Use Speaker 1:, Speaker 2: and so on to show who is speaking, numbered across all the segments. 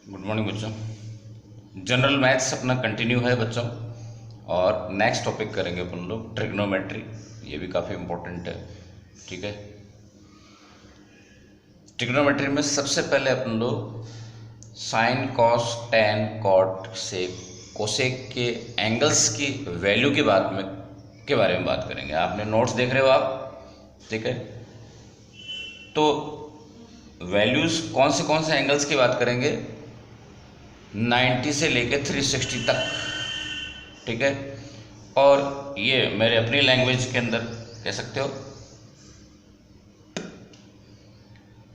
Speaker 1: Good morning बच्चों। General maths अपना continue है बच्चों, और नेक्स्ट टॉपिक करेंगे अपन लोग ट्रिग्नोमेट्री। ये भी काफ़ी इम्पोर्टेंट है, ठीक है। ट्रिग्नोमेट्री में सबसे पहले अपन लोग साइन, कॉस, टैन, कॉट, सेक, कोसेक के एंगल्स की वैल्यू के बारे में बात करेंगे। आपने नोट्स देख रहे हो आप, ठीक है। तो वैल्यूज़ कौन से एंगल्स की बात करेंगे? 90 से लेके 360 तक, ठीक है। और ये मेरे अपनी लैंग्वेज के अंदर कह सकते हो,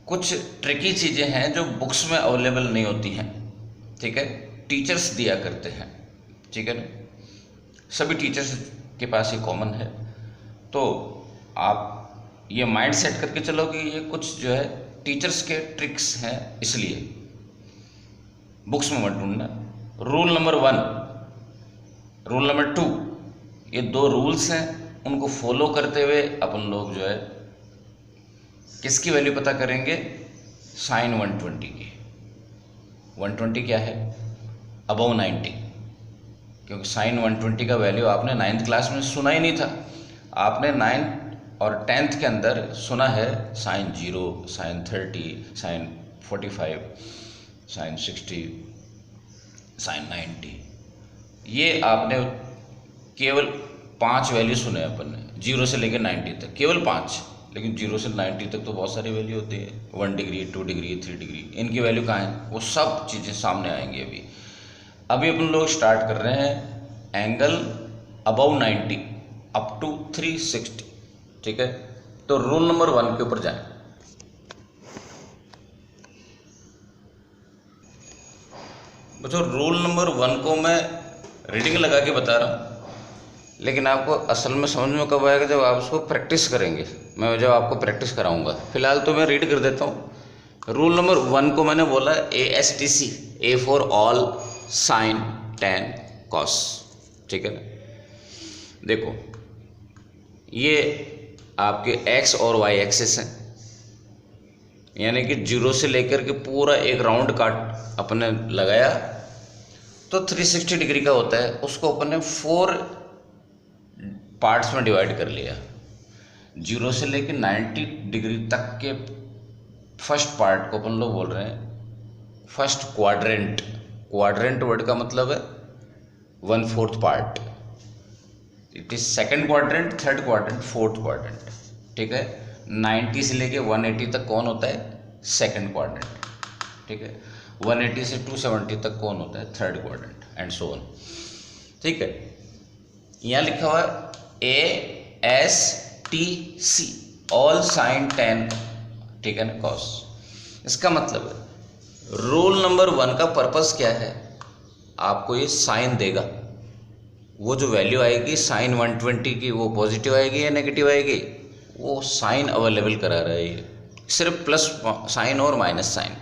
Speaker 1: कुछ ट्रिकी चीज़ें हैं जो बुक्स में अवेलेबल नहीं होती हैं, ठीक है। टीचर्स दिया करते हैं, ठीक है ना। सभी टीचर्स के पास ये कॉमन है। तो आप ये माइंड सेट करके चलो कि ये कुछ जो है टीचर्स के ट्रिक्स हैं, इसलिए बुक्स में मत ढूंढना। रूल नंबर 1, रूल नंबर 2, ये दो रूल्स हैं, उनको फॉलो करते हुए अपन लोग जो है किसकी वैल्यू पता करेंगे? साइन 120 की। 120 क्या है? अबव 90, क्योंकि साइन 120 का वैल्यू आपने 9th क्लास में सुना ही नहीं था। आपने 9th और 10th के अंदर सुना है sine 0, sine 30, sine 45, sine 60, sine 90। ये आपने केवल 5 वैल्यू सुने अपन ने, 0 से लेकर 90 तक, केवल 5। लेकिन 0 से 90 तक तो बहुत सारी वैल्यू होती है, 1 डिग्री, 2 डिग्री, 3 डिग्री। इनकी वैल्यू कहाँ है? वो सब चीज़ें सामने आएंगी। अभी अपन लोग स्टार्ट कर रहे हैं एंगल अबव 90 अप टू 360, ठीक है। तो रूल नंबर 1 के ऊपर जाएं। बच्चों, रूल नंबर 1 को मैं रीडिंग लगा के बता रहा हूँ, लेकिन आपको असल में समझ में कब आएगा? जब आप उसको प्रैक्टिस करेंगे। मैं जब आपको प्रैक्टिस कराऊंगा, फिलहाल तो मैं रीड कर देता हूँ। रूल नंबर 1 को मैंने बोला ASTC, A for all, sine, tan, cos, ठीक है ना। देखो, ये आपके x और y एक्सिस हैं, यानी कि 0 से लेकर के पूरा एक राउंड काट अपने लगाया तो 360 डिग्री का होता है। उसको अपन ने 4 पार्ट्स में डिवाइड कर लिया। 0 से लेकर 90 डिग्री तक के फर्स्ट पार्ट को अपन लोग बोल रहे हैं फर्स्ट क्वाड्रेंट। क्वाड्रेंट वर्ड का मतलब है 1/4 part. It is second quadrant, third quadrant, fourth quadrant, ठीक है। 90 से लेके 180 तक कौन होता है? सेकंड क्वाड्रेंट, ठीक है। 180 से 270 तक कौन होता है? Third quadrant, and so on, ठीक है। यहाँ लिखा हुआ ASTC, ऑल साइन, टैन, ठीक है ना, कॉस। इसका मतलब है रूल नंबर 1 का पर्पस क्या है? आपको ये साइन देगा, वो जो वैल्यू आएगी साइन 120 की, वो पॉजिटिव आएगी या नेगेटिव आएगी? वो साइन अवेलेबल करा रहा है, ये सिर्फ प्लस साइन और माइनस साइन,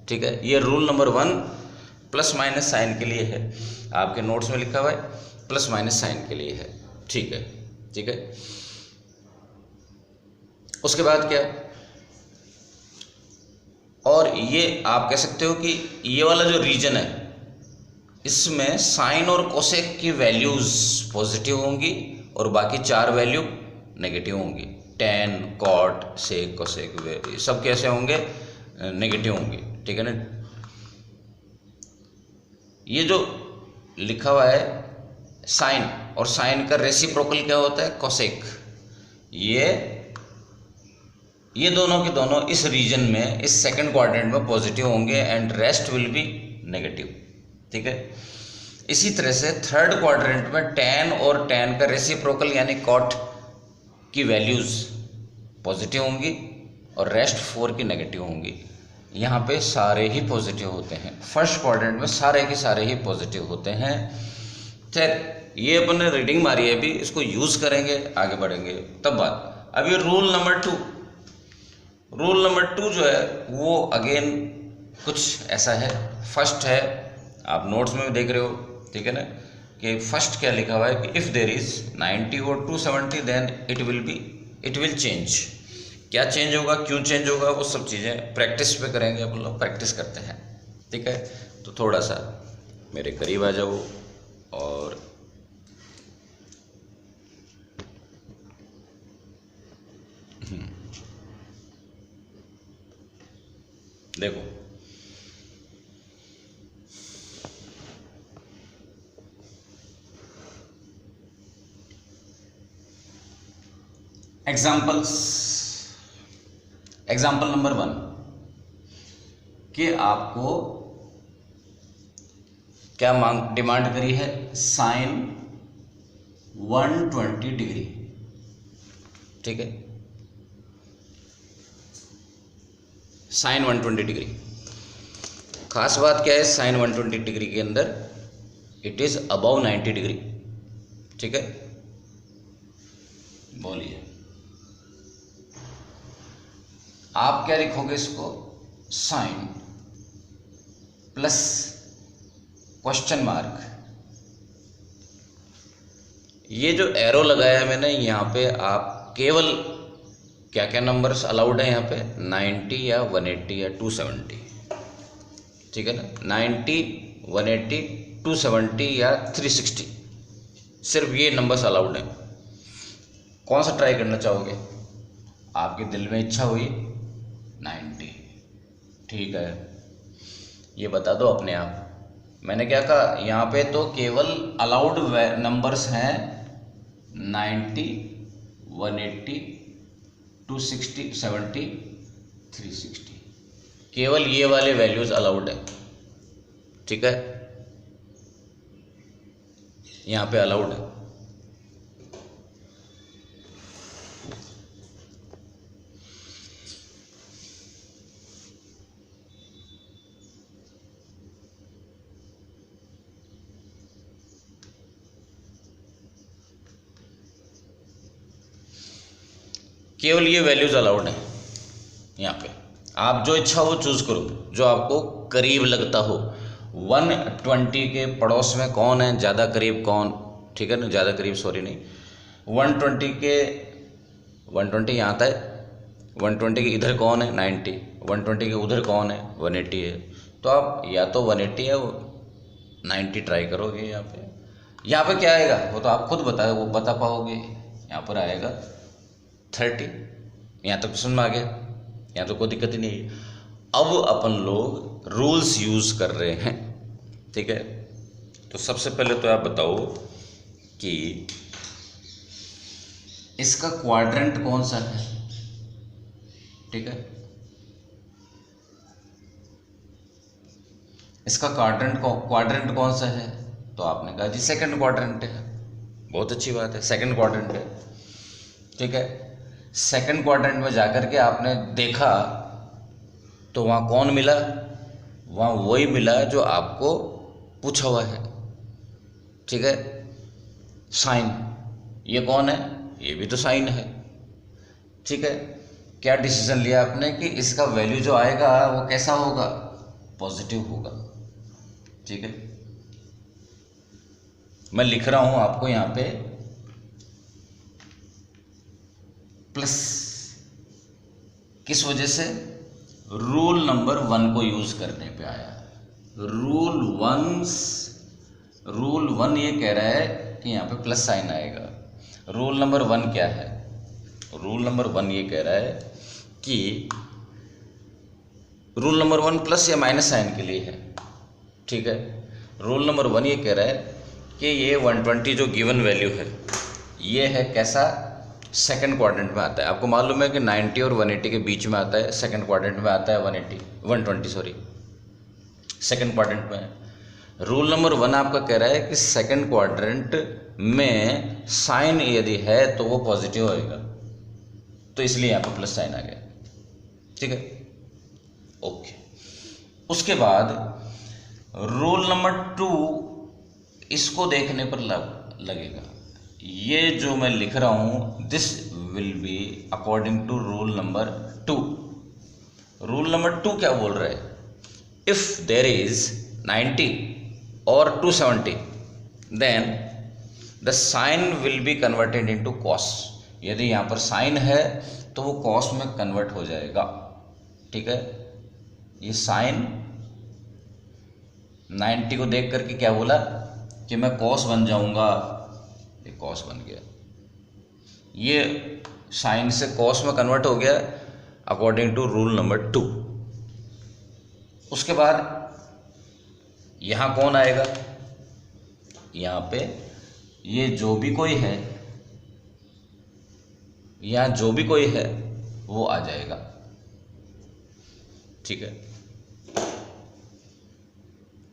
Speaker 1: ठीक है। ये rule number 1 plus minus sine के लिए है। आपके नोट्स में लिखा हुआ है प्लस माइनस साइन के लिए है, ठीक है, ठीक है। उसके बाद क्या? और ये आप कह सकते हो कि ये वाला जो रीजन है, इसमें साइन और कोसेक की वैल्यूज पॉजिटिव होंगी और बाकी 4 वैल्यू नेगेटिव होंगी। टैन, कॉट, सेक, कोसेक, सब कैसे होंगे? नेगेटिव होंगे, ठीक है ना। ये जो लिखा हुआ है साइन, और साइन का रेसिप्रोकल क्या होता है? कोसेक। ये दोनों के दोनों इस रीजन में, इस सेकंड क्वाड्रेंट में पॉजिटिव होंगे and rest will be negative, ठीक है। इसी तरह से थर्ड क्वाड्रेंट में टैन और टैन का रेसिप्रोकल यानी कॉट की वैल्यूज पॉजिटिव होंगी और रेस्ट 4 की नेगेटिव होंगी। यहाँ पे सारे ही पॉजिटिव होते हैं। फर्स्ट क्वाड्रेंट में सारे के सारे ही पॉजिटिव होते हैं। खैर, ये अपन ने रीडिंग मारी है, अभी इसको यूज करेंगे, आगे बढ़ेंगे तब बात। अभी रूल नंबर 2, रूल नंबर 2 जो है वो अगेन कुछ ऐसा है। फर्स्ट है, आप नोट्स में भी देख रहे हो, ठीक है ना, कि फर्स्ट क्या लिखा हुआ है कि इफ़ देर इज 90 और 270 देन इट विल चेंज। क्या चेंज होगा, क्यों चेंज होगा, वो सब चीज़ें प्रैक्टिस पे करेंगे, अपन लोग प्रैक्टिस करते हैं, ठीक है। तो थोड़ा सा मेरे करीब आ जाओ और देखो एग्जाम्पल नंबर 1 कि आपको क्या डिमांड करी है, साइन 120 डिग्री, ठीक है, साइन 120 डिग्री। खास बात क्या है साइन 120 डिग्री के अंदर, इट इज अबव 90 डिग्री, ठीक है। बोलिए आप क्या लिखोगे इसको, साइन प्लस क्वेश्चन मार्क, ये जो एरो लगाया है मैंने यहाँ पे, आप केवल क्या क्या नंबर्स अलाउड है यहाँ पे, 90 या 180 या 270, ठीक है ना, 90, 180, 270 या 360, सिर्फ ये नंबर्स अलाउड हैं। कौन सा ट्राई करना चाहोगे, आपके दिल में इच्छा हुई 90, ठीक है, ये बता दो अपने आप। मैंने क्या कहा यहाँ पे, तो केवल अलाउड नंबर्स हैं 90, 180, 260, 70, 360, केवल ये वाले वैल्यूज अलाउड है, ठीक है, यहाँ पे अलाउड है। केवल ये वैल्यूज अलाउड है यहाँ पे, आप जो इच्छा हो चूज करो, जो आपको करीब लगता हो। 120 के पड़ोस में कौन है, ज़्यादा करीब कौन, ठीक है ना, ज़्यादा करीब सॉरी नहीं, 120 के 120 यहाँ आता है, 120 के इधर कौन है 90, 120 के उधर कौन है 180 है, तो आप या तो 180 या 90 ट्राई करोगे। यहाँ पे क्या आएगा वो तो आप खुद वो बता पाओगे। यहाँ पर आएगा 30, यहाँ तक समझ में आ गया, यहाँ तो कोई दिक्कत ही नहीं है। अब अपन लोग रूल्स यूज कर रहे हैं, ठीक है। तो सबसे पहले तो आप बताओ कि इसका क्वाड्रेंट कौन सा है, ठीक है, इसका क्वाड्रेंट कौन सा है, तो आपने कहा जी सेकंड क्वाड्रेंट है, बहुत अच्छी बात है, सेकंड क्वाड्रेंट है, ठीक है। सेकंड क्वाड्रेंट में जाकर के आपने देखा तो वहाँ कौन मिला, वहाँ वही मिला जो आपको पूछा हुआ है, ठीक है, साइन। ये कौन है, ये भी तो साइन है, ठीक है। क्या डिसीजन लिया आपने कि इसका वैल्यू जो आएगा वो कैसा होगा, पॉजिटिव होगा, ठीक है। मैं लिख रहा हूं आपको यहां पे प्लस, किस वजह से, रूल नंबर 1 को यूज करने पे आया। रूल 1 ये कह रहा है कि यहाँ पे प्लस साइन आएगा। रूल नंबर 1 क्या है, रूल नंबर 1 ये कह रहा है कि रूल नंबर 1 प्लस या माइनस साइन के लिए है, ठीक है। रूल नंबर 1 ये कह रहा है कि ये 120 जो गिवन वैल्यू है ये है कैसा, सेकंड क्वाड्रेंट में आता है। आपको मालूम है कि 90 और 180 के बीच में आता है, सेकंड क्वाड्रेंट में आता है 120 सॉरी, सेकंड क्वाड्रेंट में। रूल नंबर 1 आपका कह रहा है कि सेकंड क्वाड्रेंट में साइन यदि है तो वो पॉजिटिव होएगा, तो इसलिए यहाँ पर प्लस साइन आ गया, ठीक है, ओके। उसके बाद रूल नंबर 2 इसको देखने पर लगेगा, ये जो मैं लिख रहा हूं this will be according to rule number 2। Rule number 2 क्या बोल रहा है, इफ देर इज 90 और 270 then the sine will be converted into cos. यदि यहां पर साइन है तो वो कॉस में कन्वर्ट हो जाएगा, ठीक है। ये साइन 90 को देख करके क्या बोला कि मैं कॉस बन जाऊंगा, ये कॉस बन गया, ये साइन से कॉस में कन्वर्ट हो गया अकॉर्डिंग टू रूल नंबर 2। उसके बाद यहाँ कौन आएगा, यहाँ पे ये जो भी कोई है, यहाँ जो भी कोई है वो आ जाएगा, ठीक है।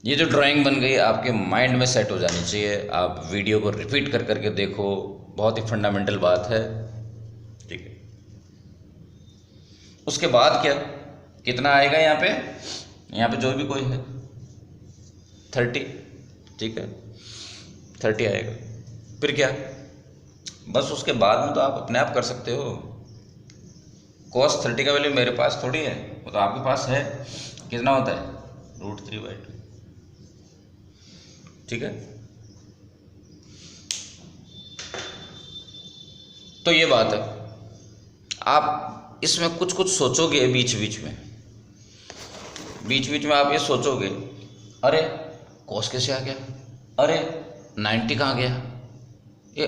Speaker 1: ये जो ड्राइंग बन गई आपके माइंड में सेट हो जानी चाहिए, आप वीडियो को रिपीट कर करके देखो, बहुत ही फंडामेंटल बात है, ठीक है। उसके बाद क्या, कितना आएगा यहाँ पे जो भी कोई है 30, ठीक है, 30 आएगा। फिर क्या, बस उसके बाद में तो आप अपने आप कर सकते हो। cos 30 का वैल्यू मेरे पास थोड़ी है, वो तो आपके पास है। कितना होता है, √3/2, ठीक है। तो ये बात है, आप इसमें कुछ कुछ सोचोगे बीच बीच में आप ये सोचोगे, अरे cos कैसे आ गया, अरे 90 कहाँ गया, ये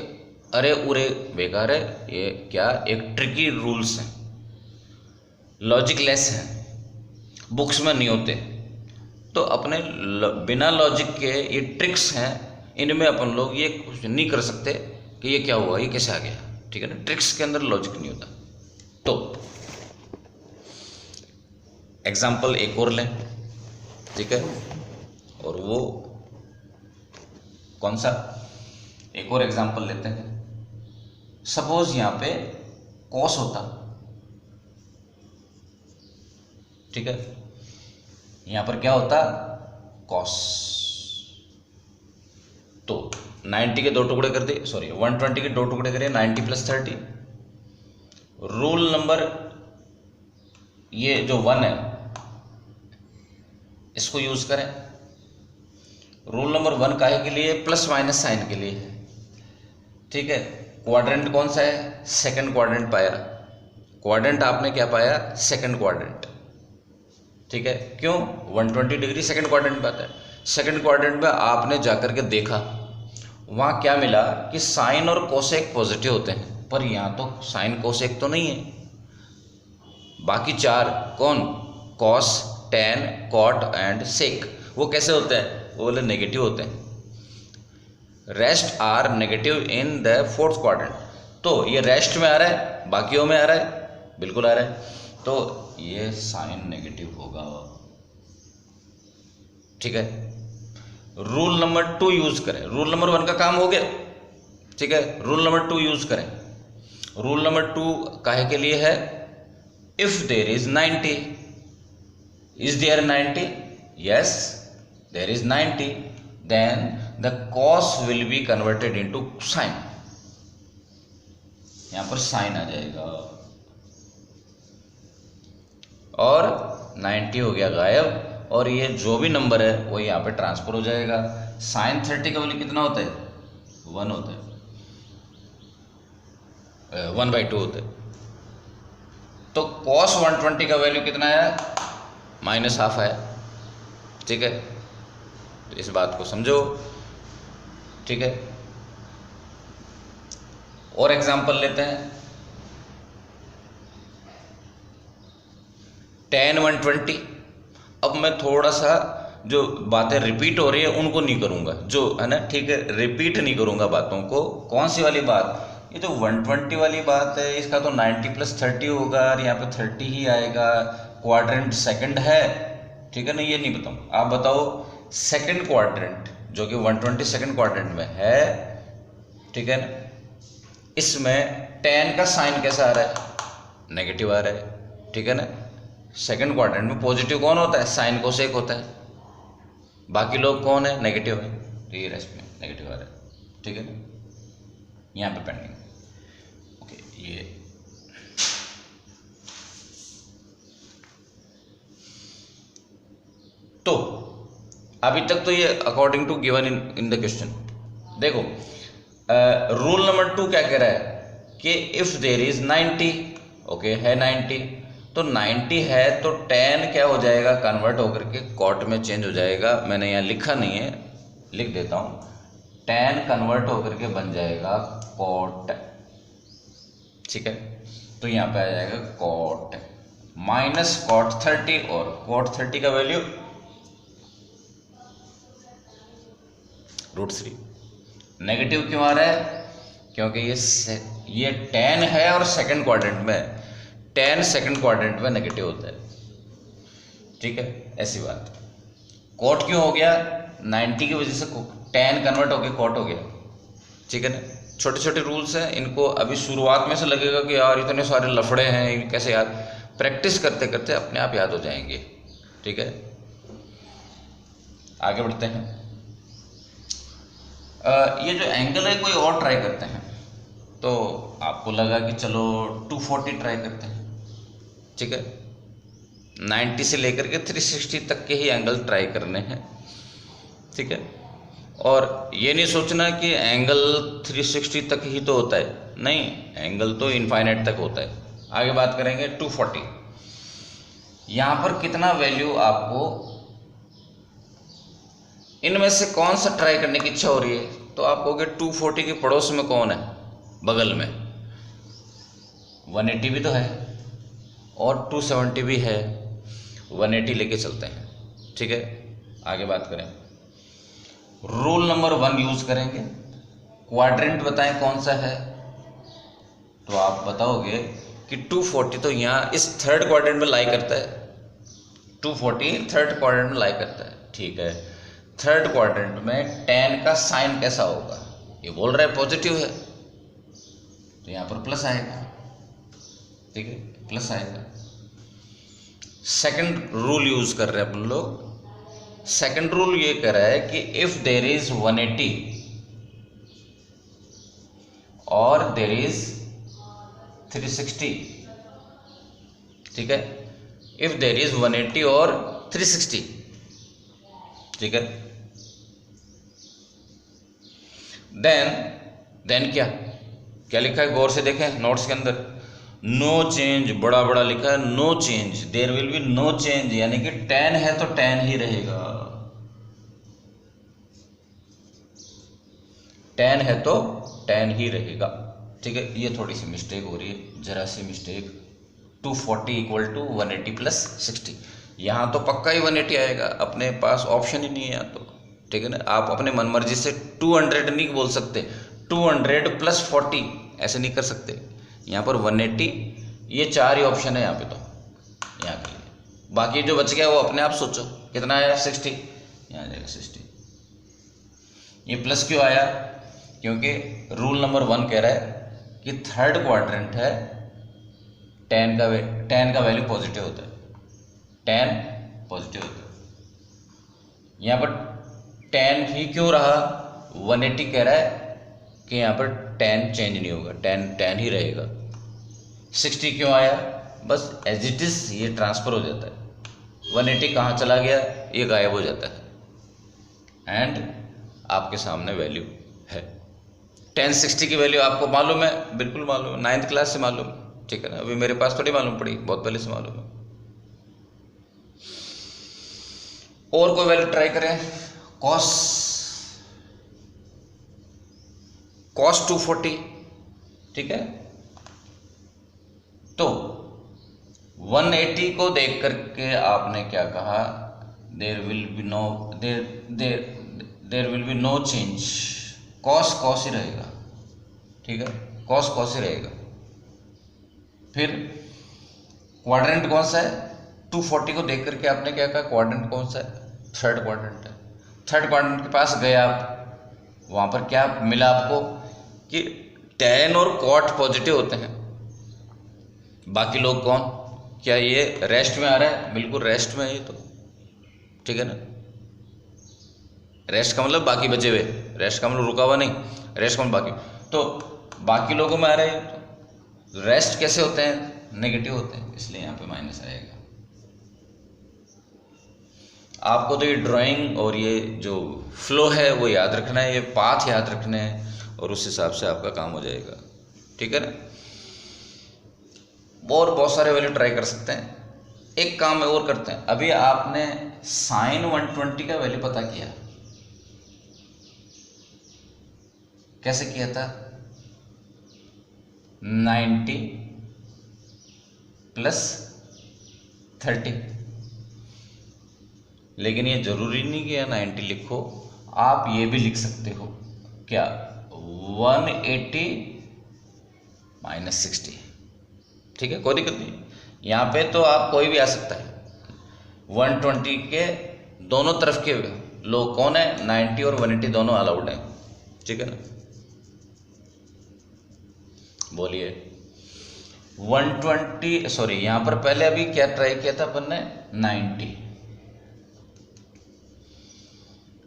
Speaker 1: अरे उरे बेकार है, ये क्या एक ट्रिकी रूल्स हैं, लॉजिकलेस हैं, बुक्स में नहीं होते। तो अपने बिना लॉजिक के ये ट्रिक्स हैं, इनमें अपन लोग ये कुछ नहीं कर सकते कि ये क्या हुआ, ये कैसे आ गया, ठीक है ना। ट्रिक्स के अंदर लॉजिक नहीं होता। तो एग्जाम्पल एक और लें, ठीक है, और वो कौन सा, एक और एग्जाम्पल लेते हैं। सपोज यहाँ पे कॉस होता, ठीक है, यहाँ पर क्या होता, कॉस। तो 90 के 2 टुकड़े कर दिए, सॉरी 120 के 2 टुकड़े करिए, 90 + 30। रूल नंबर ये जो 1 है इसको यूज करें। रूल नंबर 1 काहे के लिए, प्लस माइनस साइन के लिए, ठीक है। क्वाड्रेंट कौन सा है, सेकंड क्वाड्रेंट पाया, क्वाड्रेंट आपने क्या पाया, सेकंड क्वाड्रेंट, ठीक है। क्यों, 120 डिग्री सेकंड क्वाड्रेंट में आता है। सेकंड क्वाड्रेंट में आपने जाकर के देखा, वहाँ क्या मिला कि साइन और कोसेक पॉजिटिव होते हैं, पर यहाँ तो साइन कोसेक तो नहीं है। बाकी 4 कौन, cos, tan, cot and sec, वो कैसे होते हैं, वो बोले नेगेटिव होते हैं। Rest are negative in the 4th quadrant. तो ये रेस्ट में आ रहा है, बाकियों में आ रहा है, बिल्कुल आ रहा है, तो ये साइन नेगेटिव होगा, ठीक है। रूल नंबर 2 यूज करें, रूल नंबर 1 का काम हो गया, ठीक है। रूल नंबर 2 यूज करें। रूल नंबर 2 काहे के लिए है, if there is 90, is there 90, yes there is 90, then the cos will be converted into sine, यहां पर साइन आ जाएगा और 90 हो गया गायब, और ये जो भी नंबर है वो यहाँ पे ट्रांसफर हो जाएगा। साइन 30 का वैल्यू कितना होता है, 1 होता है, 1/2 होता है। तो cos 120 का वैल्यू कितना है, -½ है, ठीक है। तो इस बात को समझो, ठीक है। और एग्जांपल लेते हैं, tan 120। अब मैं थोड़ा सा जो बातें रिपीट हो रही है उनको नहीं करूंगा, जो है ना, ठीक है, रिपीट नहीं करूंगा बातों को। कौन सी वाली बात, ये तो 120 वाली बात है, इसका तो 90 + 30 होगा और यहाँ पे 30 ही आएगा, क्वाड्रेंट सेकंड है, ठीक है ना, ये नहीं बताऊँ। आप बताओ सेकंड क्वाड्रेंट जो कि 120 सेकंड क्वाड्रेंट में है, ठीक है ना, इसमें tan का साइन कैसा आ रहा है, नेगेटिव आ रहा है, ठीक है ना। सेकंड क्वाड्रेंट में पॉजिटिव कौन होता है, साइन कोसेक होता है, बाकी लोग कौन है, नेगेटिव है, तो ये रेस्ट में नेगेटिव आ रहा है, ठीक है ना, यहाँ पे पेंडिंग, ओके। ये तो अभी तक तो ये according to given in the question. देखो रूल नंबर 2 क्या कह रहा है कि इफ देयर इज 90, ओके है 90, तो 90 है तो tan क्या हो जाएगा, कन्वर्ट होकर के कॉट में चेंज हो जाएगा। मैंने यहाँ लिखा नहीं है, लिख देता हूँ, tan कन्वर्ट होकर के बन जाएगा कॉट, ठीक है। तो यहाँ पे आ जाएगा कॉट माइनस कॉट 30, और कॉट 30 का वैल्यू √3। नेगेटिव क्यों आ रहा है, क्योंकि ये tan है और सेकंड क्वाड्रेंट में, tan सेकंड क्वाड्रेंट में नेगेटिव होता है, ठीक है, ऐसी बात। कॉट क्यों हो गया, 90 की वजह से tan कन्वर्ट होके कॉट हो गया, ठीक है ना। छोटे छोटे रूल्स हैं, इनको अभी शुरुआत में से लगेगा कि यार इतने सारे लफड़े हैं, ये कैसे याद, प्रैक्टिस करते करते अपने आप याद हो जाएंगे, ठीक है। आगे बढ़ते हैं। ये जो एंगल है कोई और ट्राई करते हैं, तो आपको लगा कि चलो 240 ट्राई करते हैं, ठीक है। 90 से लेकर के 360 तक के ही एंगल ट्राई करने हैं, ठीक है। और ये नहीं सोचना कि एंगल 360 तक ही तो होता है, नहीं, एंगल तो इनफाइनाइट तक होता है। आगे बात करेंगे 240। यहाँ पर कितना वैल्यू आपको इनमें से कौन सा ट्राई करने की इच्छा हो रही है, तो आप कहोगे 240 के पड़ोस में कौन है, बगल में 180 भी तो है और 270 भी है, 180 लेके चलते हैं, ठीक है। आगे बात करें, रूल नंबर 1 यूज करेंगे। क्वाड्रेंट बताएं कौन सा है, तो आप बताओगे कि 240 तो यहाँ इस थर्ड क्वाड्रेंट में लाई करता है, 240 थर्ड क्वाड्रेंट में लाई करता है, ठीक है। थर्ड क्वाड्रेंट में tan का साइन कैसा होगा, ये बोल रहा है पॉजिटिव है, तो यहाँ पर प्लस आएगा, ठीक है, प्लस आएगा। सेकंड रूल यूज कर रहे हैं अपन लोग। सेकंड रूल ये कह रहा है कि इफ देर इज 180 और देर इज 360, ठीक है, इफ देर इज 180 और 360, ठीक है, देन क्या क्या लिखा है, गौर से देखें नोट्स के अंदर, नो चेंज, बड़ा बड़ा लिखा है, no change, there will be no change, यानी कि tan है तो tan ही रहेगा, tan है तो tan ही रहेगा, ठीक है। ये थोड़ी सी मिस्टेक हो रही है, जरा सी मिस्टेक। 240 इक्वल टू 180 प्लस 60, यहाँ तो पक्का ही 180 आएगा, अपने पास ऑप्शन ही नहीं है यहाँ तो, ठीक है ना। आप अपने मनमर्जी से 200 नहीं बोल सकते, 200 प्लस 40 ऐसे नहीं कर सकते, यहाँ पर 180, ये 4 ही ऑप्शन है यहाँ पे, तो यहाँ के लिए बाकी जो बच गया वो अपने आप सोचो कितना आया, 60, यहाँ जाएगा 60। ये प्लस क्यों आया, क्योंकि रूल नंबर 1 कह रहा है कि थर्ड क्वाड्रेंट है, tan का वैल्यू पॉजिटिव होता है, tan पॉजिटिव होता है। यहाँ पर tan ही क्यों रहा, 180 कह रहा है कि यहाँ पर tan चेंज नहीं होगा, tan ही रहेगा। 60 क्यों आया, बस एज इट इज ये ट्रांसफर हो जाता है, 180 कहाँ चला गया, ये गायब हो जाता है, एंड आपके सामने वैल्यू है। tan 60 की वैल्यू आपको मालूम है, बिल्कुल मालूम है, 9th क्लास से मालूम, ठीक है ना, अभी मेरे पास थोड़ी मालूम पड़ी, बहुत पहले से मालूम है। और कोई वैल्यू ट्राई करें, cos 240, ठीक है। तो 180 को देख करके आपने क्या कहा, there will be no change, cos ही रहेगा, ठीक है, cos ही रहेगा। फिर क्वाड्रेंट कौन सा है, 240 को देख करके आपने क्या कहा, क्वाड्रेंट कौन सा है, थर्ड क्वाड्रेंट है। थर्ड क्वाड्रेंट के पास गए आप, वहाँ पर क्या मिला आपको कि tan और cot पॉजिटिव होते हैं, बाकी लोग कौन, क्या ये रेस्ट में आ रहा है, बिल्कुल रेस्ट में है ये तो, ठीक है ना। रेस्ट का मतलब बाकी बचे हुए, रेस्ट का मतलब रुका हुआ नहीं, रेस्ट का मतलब बाकी, तो बाकी लोगों में आ रहे हैं, तो रेस्ट कैसे होते हैं, नेगेटिव होते हैं, इसलिए यहाँ पे माइनस आएगा। आपको तो ये ड्राइंग और ये जो फ्लो है वो याद रखना है, ये पाथ याद रखने हैं, और उस हिसाब से आपका काम हो जाएगा, ठीक है ना। और बहुत सारे वैल्यू ट्राई कर सकते हैं। एक काम और करते हैं, अभी आपने साइन 120 का वैल्यू पता किया, कैसे किया था? 90 प्लस 30, लेकिन ये जरूरी नहीं कि 90 लिखो, आप ये भी लिख सकते हो क्या, 180 माइनस 60, ठीक है, कोई दिक्कत नहीं। यहाँ पे तो आप कोई भी आ सकता है। 120 के दोनों तरफ के लोग कौन है, 90 और 180 दोनों अलाउड है, ठीक है ना। बोलिए 120, सॉरी यहाँ पर पहले अभी क्या ट्राई किया था अपन ने,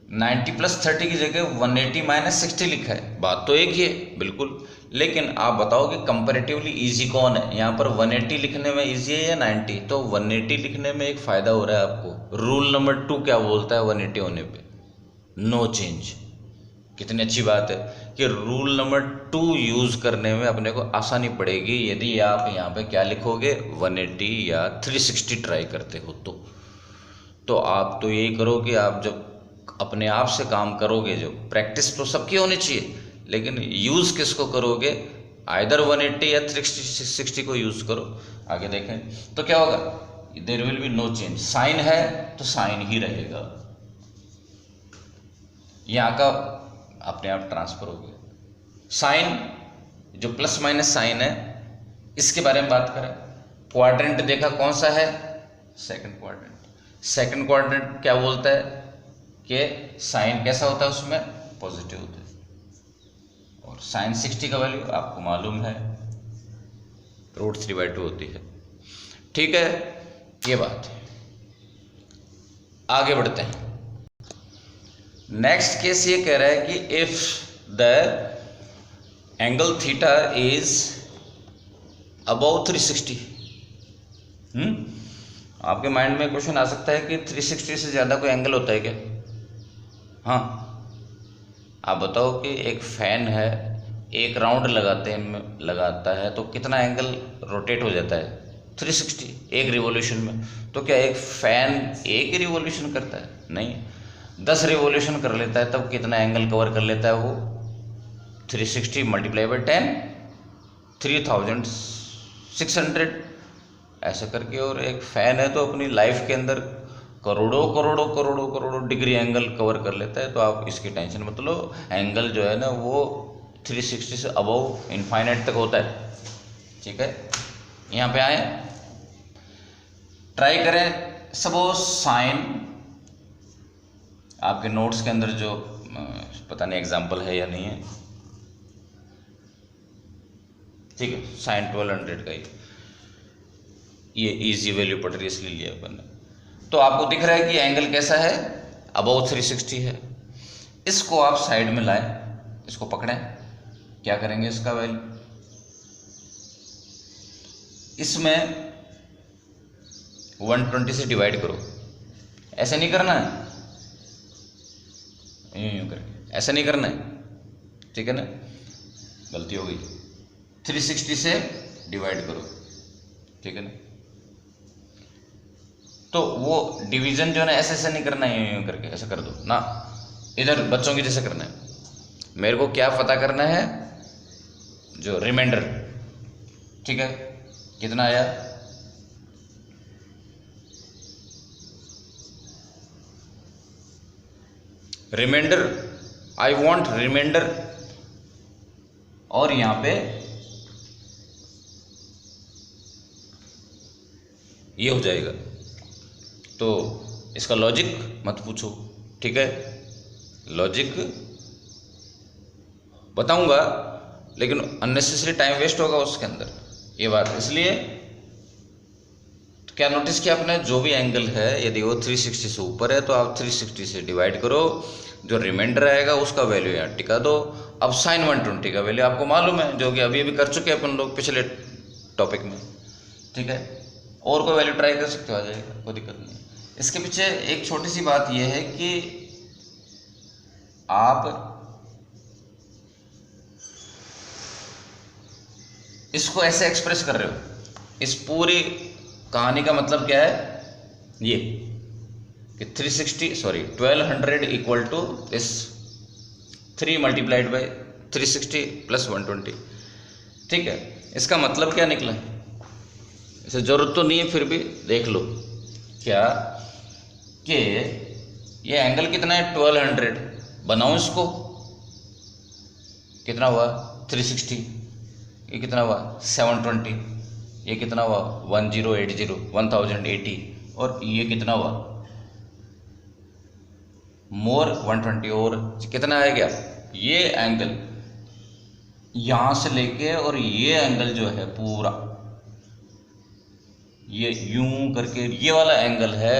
Speaker 1: 90 प्लस 30 की जगह 180 माइनस 60 लिखा है, बात तो एक ही है बिल्कुल, लेकिन आप बताओ कि कंपैरेटिवली इजी कौन है। यहाँ पर 180 लिखने में इजी है या 90? तो 180 लिखने में एक फ़ायदा हो रहा है आपको। रूल नंबर 2 क्या बोलता है 180 होने पे? No change. कितनी अच्छी बात है कि रूल नंबर 2 यूज़ करने में अपने को आसानी पड़ेगी यदि आप यहाँ पे क्या लिखोगे, 180 या 360 ट्राई करते हो तो आप तो यही करो कि आप जब अपने आप से काम करोगे, जो प्रैक्टिस तो सबकी होनी चाहिए, लेकिन यूज़ किसको करोगे, आइदर 180 या 360 को यूज़ करो। आगे देखें तो क्या होगा, there will be no change. Sine है तो साइन ही रहेगा, यहाँ का अपने आप ट्रांसफर हो गया। साइन जो प्लस माइनस साइन है, इसके बारे में बात करें, क्वाड्रेंट देखा कौन सा है, सेकंड क्वाड्रेंट। सेकंड क्वाड्रेंट क्या बोलता है कि साइन कैसा होता है, उसमें पॉजिटिव होता है, और साइन 60 का वैल्यू आपको मालूम है √3/2 होती है, ठीक है, ये बात है। आगे बढ़ते हैं। नेक्स्ट केस ये कह रहा है कि if the angle theta is about 360, आपके माइंड में क्वेश्चन आ सकता है कि 360 से ज़्यादा कोई एंगल होता है क्या? हाँ, आप बताओ कि एक फैन है, एक राउंड लगाता है तो कितना एंगल रोटेट हो जाता है? 360, एक रिवॉल्यूशन में। तो क्या एक फैन एक ही रिवॉल्यूशन करता है? नहीं, 10 रिवॉल्यूशन कर लेता है, तब कितना एंगल कवर कर लेता है वो? 360 मल्टीप्लाई बाई 10, 3600 ऐसा करके। और एक फैन है तो अपनी लाइफ के अंदर करोड़ों करोड़ों करोड़ों करोड़ों डिग्री एंगल कवर कर लेता है। तो आप इसकी टेंशन मत लो, एंगल जो है ना वो 360 से अबव इनफाइनाइट तक होता है, ठीक है। यहाँ पे आए, ट्राई करें। सपोज साइन, आपके नोट्स के अंदर जो पता नहीं एग्जाम्पल है या नहीं है, ठीक है, साइन 1200 का ही, ये इजी वैल्यू पड़ रही है इसलिए लिया अपन ने। तो आपको दिख रहा है कि एंगल कैसा है, अबाउ 360 है। इसको आप साइड में लाएं, इसको पकड़ें, क्या करेंगे इसका वैल्यू, इसमें 120 से डिवाइड करो। ऐसे नहीं करना है, यूं करके, ऐसा नहीं करना है, ठीक है ना, गलती हो गई। 360 से डिवाइड करो, ठीक है ना। तो वो डिवीजन जो है ना ऐसे ऐसे नहीं करना है, यूं करके ऐसा कर दो ना, इधर बच्चों की जैसे करना है। मेरे को क्या पता करना है, जो रिमाइंडर, ठीक है, कितना आया, रिमाइंडर, आई वांट रिमाइंडर, और यहां पे ये हो जाएगा। तो इसका लॉजिक मत पूछो, ठीक है, लॉजिक बताऊंगा लेकिन अननेसेसरी टाइम वेस्ट होगा उसके अंदर, ये बात। इसलिए क्या नोटिस किया आपने, जो भी एंगल है यदि वो 360 से ऊपर है तो आप 360 से डिवाइड करो, जो रिमाइंडर आएगा उसका वैल्यू यहाँ टिका दो। अब साइन 120 का वैल्यू आपको मालूम है, जो कि अभी अभी कर चुके हैं अपन लोग पिछले टॉपिक में, ठीक है। और कोई वैल्यू ट्राई कर सकते हो, आ जाएगा, कोई दिक्कत नहीं। इसके पीछे एक छोटी सी बात यह है कि आप इसको ऐसे एक्सप्रेस कर रहे हो, इस पूरी कहानी का मतलब क्या है, ये कि 1200 इक्वल टू इस 3 मल्टीप्लाइड बाई 360 प्लस 120। ठीक है, इसका मतलब क्या निकला, इसे जरूरत तो नहीं है फिर भी देख लो क्या, कि ये एंगल कितना है 1200, बनाओ इसको, कितना हुआ 360, ये कितना हुआ 720, ये कितना हुआ 1080, और ये कितना हुआ मोर 120, और कितना आ गया ये एंगल यहां से लेके, और ये एंगल जो है पूरा ये यूं करके ये वाला एंगल है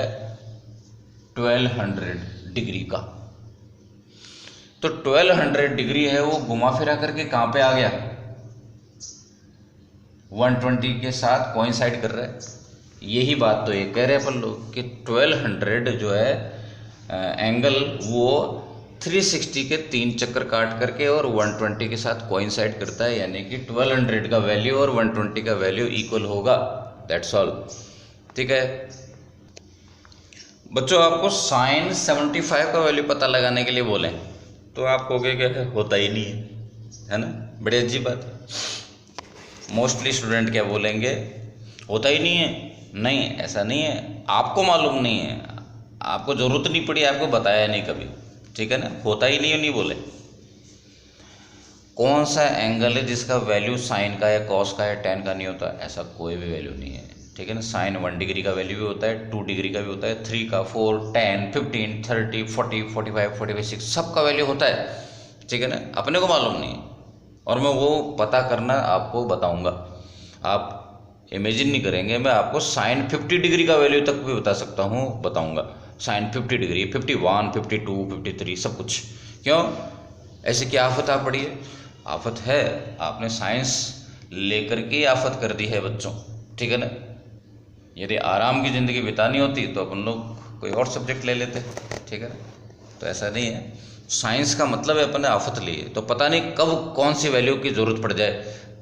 Speaker 1: 1200 डिग्री का। तो 1200 डिग्री है वो घुमा फिरा करके कहां पे आ गया, 120 के साथ कोइंसाइड कर रहा है। यही बात तो ये कह रहे हैं अपन लोग कि 1200 जो है एंगल वो 360 के 3 चक्कर काट करके और 120 के साथ कोइंसाइड करता है, यानी कि 1200 का वैल्यू और 120 का वैल्यू इक्वल होगा, दैट्स ऑल। ठीक है बच्चों, आपको साइन 75 का वैल्यू पता लगाने के लिए बोलें तो आप कहोगे कि होता ही नहीं है ना, बड़ी अजीब बात है। मोस्टली स्टूडेंट क्या बोलेंगे, होता ही नहीं है। नहीं, ऐसा नहीं है, आपको मालूम नहीं है, आपको ज़रूरत नहीं पड़ी, आपको बताया नहीं कभी। ठीक है ना, होता ही नहीं बोले। कौन सा एंगल है जिसका वैल्यू साइन का या कॉस का या टेन का नहीं होता, ऐसा कोई भी वैल्यू नहीं है। ठीक है ना, साइन 1 डिग्री का वैल्यू भी होता है, 2 डिग्री का भी होता है, 3 का, 4, 10, 15, 30, 40, 45, 46 सबका वैल्यू होता है। ठीक है ना, अपने को मालूम नहीं, और मैं वो पता करना आपको बताऊंगा, आप इमेजिन नहीं करेंगे। मैं आपको साइन 50 डिग्री का वैल्यू तक भी बता सकता हूँ, बताऊंगा साइन 50 डिग्री, 51, 52, 53 सब कुछ। क्यों, ऐसे क्या आफत आ पड़ी है? आफत है, आपने साइंस लेकर के आफत कर दी है बच्चों। ठीक है ना, यदि आराम की ज़िंदगी बितानी होती तो अपन लोग कोई और सब्जेक्ट ले लेते। ठीक है ना, तो ऐसा नहीं है। साइंस का मतलब है अपन ने आफत ली है, तो पता नहीं कब कौन सी वैल्यू की ज़रूरत पड़ जाए,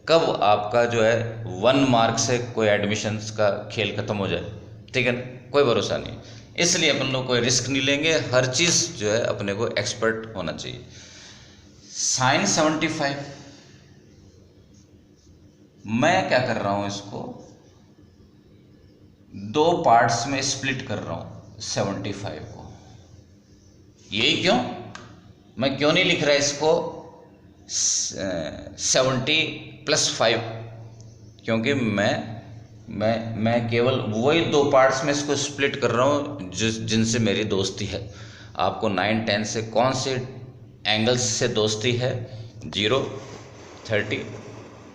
Speaker 1: कब आपका जो है 1 मार्क से कोई एडमिशन्स का खेल खत्म हो जाए। ठीक है ना, कोई भरोसा नहीं, इसलिए अपन लोग कोई रिस्क नहीं लेंगे। हर चीज़ जो है अपने को एक्सपर्ट होना चाहिए। साइन 75 मैं क्या कर रहा हूं, इसको 2 पार्ट्स में स्प्लिट कर रहा हूं 75 को। यही क्यों, मैं क्यों नहीं लिख रहा इसको 70 + 5, क्योंकि मैं केवल वही 2 पार्ट्स में इसको स्प्लिट कर रहा हूँ जिनसे मेरी दोस्ती है। आपको 9, 10 से कौन से एंगल्स से दोस्ती है? 0, 30,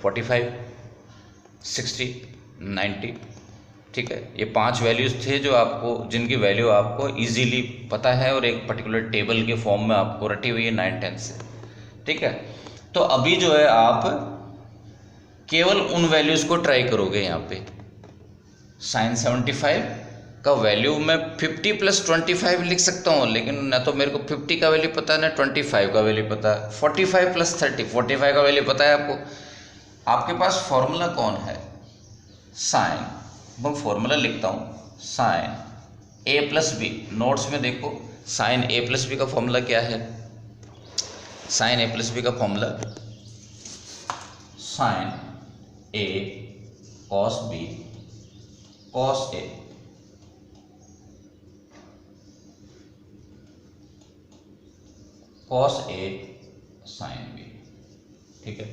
Speaker 1: 45, 60, 90। ठीक है, ये 5 वैल्यूज़ थे जो आपको, जिनकी वैल्यू आपको इजीली पता है और एक पर्टिकुलर टेबल के फॉर्म में आपको रटी हुई है 9, 10 से। ठीक है, तो अभी जो है आप केवल उन वैल्यूज़ को ट्राई करोगे। यहाँ पे साइन 75 का वैल्यू मैं 50 + 25 लिख सकता हूँ, लेकिन ना तो मेरे को 50 का वैल्यू पता है, ना 25 का वैल्यू पता है। 45 + 30, 45 का वैल्यू पता है आपको। आपके पास फॉर्मूला कौन है? साइन, मैं फॉर्मूला लिखता हूँ, साइन a + b। नोट्स में देखो, साइन a + b का फॉर्मूला क्या है? साइन a + b का formula sine a cos b cos a cos a sin b। ठीक है,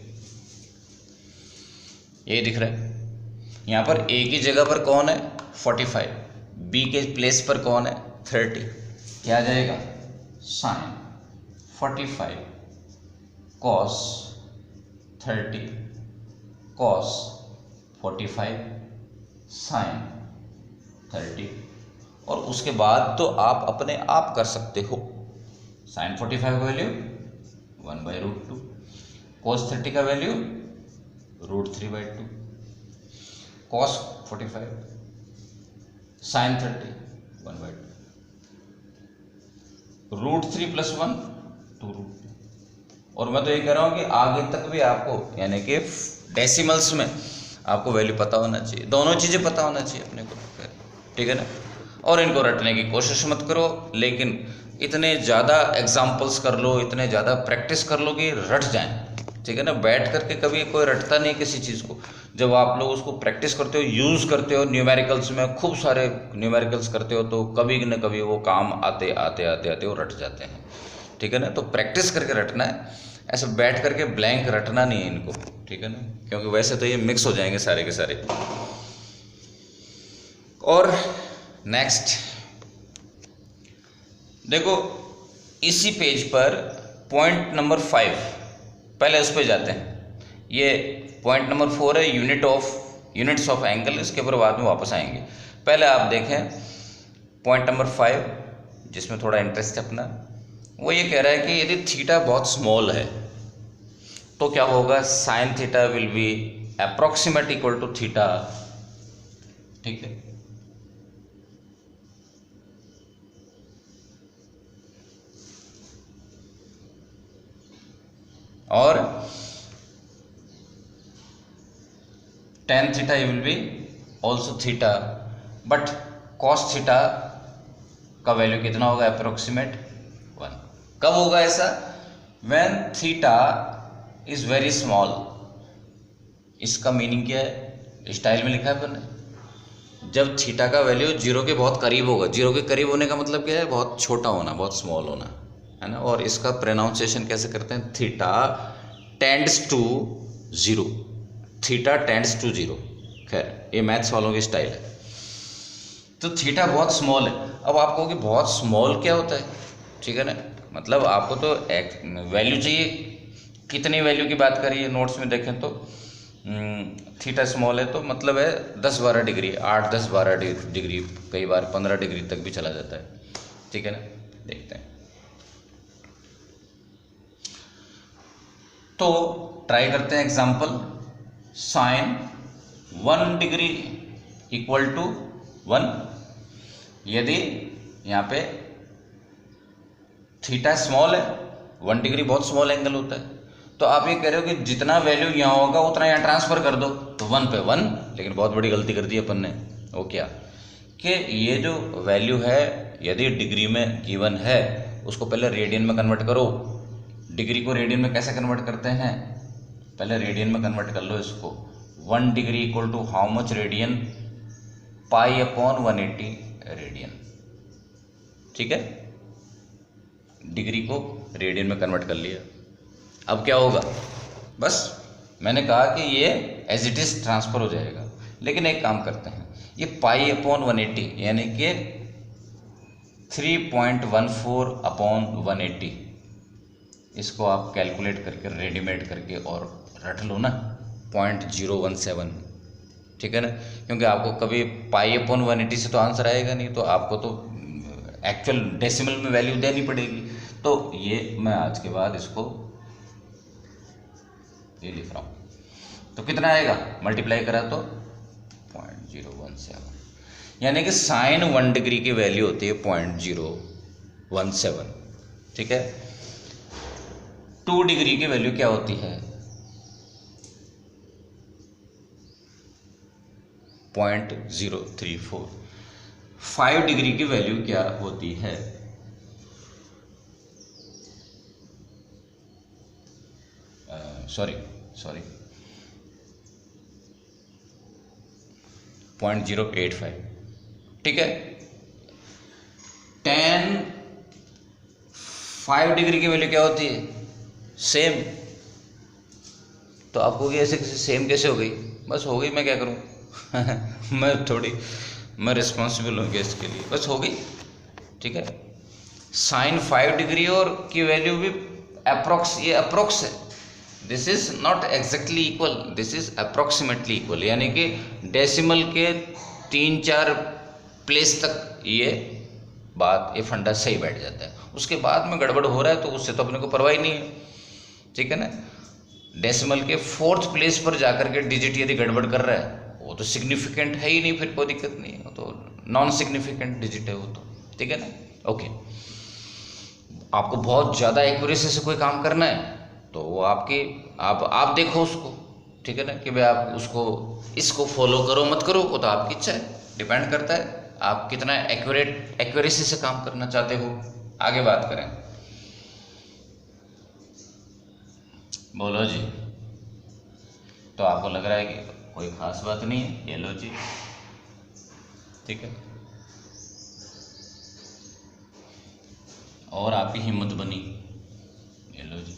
Speaker 1: ये दिख रहा है। यहाँ पर a की जगह पर कौन है? 45, b के प्लेस पर कौन है? 30। क्या आ जाएगा? Sine 45 cos 30 cos 45 sine 30। और उसके बाद तो आप अपने आप कर सकते हो। साइन 45 का वैल्यू 1/√2, cos 30 का वैल्यू √3/2, cos 45 साइन 30 1/2, √3 + 1 2√2। और मैं तो ये कह रहा हूँ कि आगे तक भी आपको, यानी कि डेसिमल्स में आपको वैल्यू पता होना चाहिए, दोनों चीज़ें पता होना चाहिए अपने को, ठीक है ना। और इनको रटने की कोशिश मत करो, लेकिन इतने ज़्यादा एग्जाम्पल्स कर लो, इतने ज़्यादा प्रैक्टिस कर लो कि रट जाएं, ठीक है ना। बैठ करके कभी कोई रटता नहीं किसी चीज़ को, जब आप लोग उसको प्रैक्टिस करते हो, यूज़ करते हो, न्यूमेरिकल्स में खूब सारे न्यूमेरिकल्स करते हो, तो कभी न कभी वो काम आते आते आते आते वो रट जाते हैं, ठीक है ना। तो प्रैक्टिस करके रटना है, ऐसे बैठ करके ब्लैंक रटना नहीं है इनको, ठीक है ना, क्योंकि वैसे तो ये मिक्स हो जाएंगे सारे के सारे। और नेक्स्ट देखो, इसी पेज पर पॉइंट नंबर 5, पहले उस पर जाते हैं। ये पॉइंट नंबर 4 है, यूनिट्स ऑफ एंगल, इसके ऊपर बाद में वापस आएंगे। पहले आप देखें पॉइंट नंबर 5, जिसमें थोड़ा इंटरेस्ट है अपना। वो ये कह रहा है कि यदि थीटा बहुत स्मॉल है तो क्या होगा, sine theta will be approximate equal to theta, ठीक है। और tan theta will be also theta, but cos theta का वैल्यू कितना होगा, अप्रोक्सीमेट 1। कब होगा ऐसा, when theta is very small. इसका मीनिंग क्या है, स्टाइल में लिखा है अपन ने, जब थीटा का वैल्यू 0 के बहुत करीब होगा। 0 के करीब होने का मतलब क्या है, बहुत छोटा होना, बहुत स्मॉल होना, है ना। और इसका प्रोनाउंसिएशन कैसे करते हैं, theta tends to 0, theta tends to 0। खैर ये मैथ्स वालों की स्टाइल है। तो थीटा बहुत स्मॉल है। अब आप कहोगे बहुत स्मॉल क्या होता है, ठीक है ना, मतलब आपको तो वैल्यू चाहिए, कितनी वैल्यू की बात करिए। नोट्स में देखें तो थीटा स्मॉल है तो मतलब है 10-12 डिग्री, 8-10-12 डिग्री, कई बार 15 डिग्री तक भी चला जाता है, ठीक है ना। देखते हैं, तो ट्राई करते हैं example. Sine 1 degree equal to 1, यदि यहाँ पे थीटा स्मॉल है, 1 डिग्री बहुत स्मॉल एंगल होता है, तो आप ये कह रहे हो कि जितना वैल्यू यहाँ होगा उतना यहाँ ट्रांसफर कर दो, तो 1 पे 1। लेकिन बहुत बड़ी गलती कर दी अपन ने। वो क्या कि ये जो वैल्यू है यदि डिग्री में गिवन है, उसको पहले रेडियन में कन्वर्ट करो। डिग्री को रेडियन में कैसे कन्वर्ट करते हैं, पहले रेडियन में कन्वर्ट कर लो इसको। 1 degree equal to how much radian, π/180 radian, ठीक है। डिग्री को रेडियन में कन्वर्ट कर लिया। अब क्या होगा, बस मैंने कहा कि ये एज इट इज ट्रांसफर हो जाएगा। लेकिन एक काम करते हैं, ये π/180 यानी कि 3.14/180, इसको आप कैलकुलेट करके रेडीमेड करके और रट लो ना, 0.017, ठीक है ना। क्योंकि आपको कभी π/180 से तो आंसर आएगा नहीं, तो आपको तो एक्चुअल डेसिमल में वैल्यू देनी पड़ेगी। तो ये मैं आज के बाद इसको ये लिख रहा हूँ, तो कितना आएगा, मल्टीप्लाई करा तो 0.017, यानी कि साइन 1 डिग्री की वैल्यू होती है 0.017, ठीक है। 2 डिग्री की वैल्यू क्या होती है, 0.034। 5 डिग्री की वैल्यू क्या होती है, सॉरी 0.085, ठीक है। 5 डिग्री की वैल्यू क्या होती है, सेम। तो आपको ऐसे सेम कैसे हो गई, बस हो गई, मैं क्या करूं मैं रिस्पॉन्सिबल हूँ इसके लिए, बस हो गई, ठीक है। साइन 5 डिग्री और की वैल्यू भी अप्रोक्स, ये अप्रोक्स है, this is not exactly equal, this is approximately equal, यानी कि डेसिमल के 3-4 प्लेस तक ये बात, ये फंडा सही बैठ जाता है। उसके बाद में गड़बड़ हो रहा है तो उससे तो अपने को परवाह ही नहीं है, ठीक है ना। डेसिमल के 4th प्लेस पर जाकर के डिजिट यदि गड़बड़ कर रहा है, वो तो सिग्निफिकेंट है ही नहीं, फिर कोई दिक्कत नहीं है, वो तो नॉन सिग्निफिकेंट डिजिट है वो तो, ठीक है ना। ओके, आपको बहुत ज़्यादा एक्यूरेसी से कोई काम करना है तो वो आपकी आप देखो उसको, ठीक है ना, कि भाई आप उसको इसको फॉलो करो मत करो, वो तो आपकी इच्छा है, डिपेंड करता है आप कितना एक्यूरेसी से काम करना चाहते हो। आगे बात करें, बोलो जी। तो आपको लग रहा है कि कोई खास बात नहीं है, ये लो जी, ठीक है, और आपकी हिम्मत बनी, ये लो जी,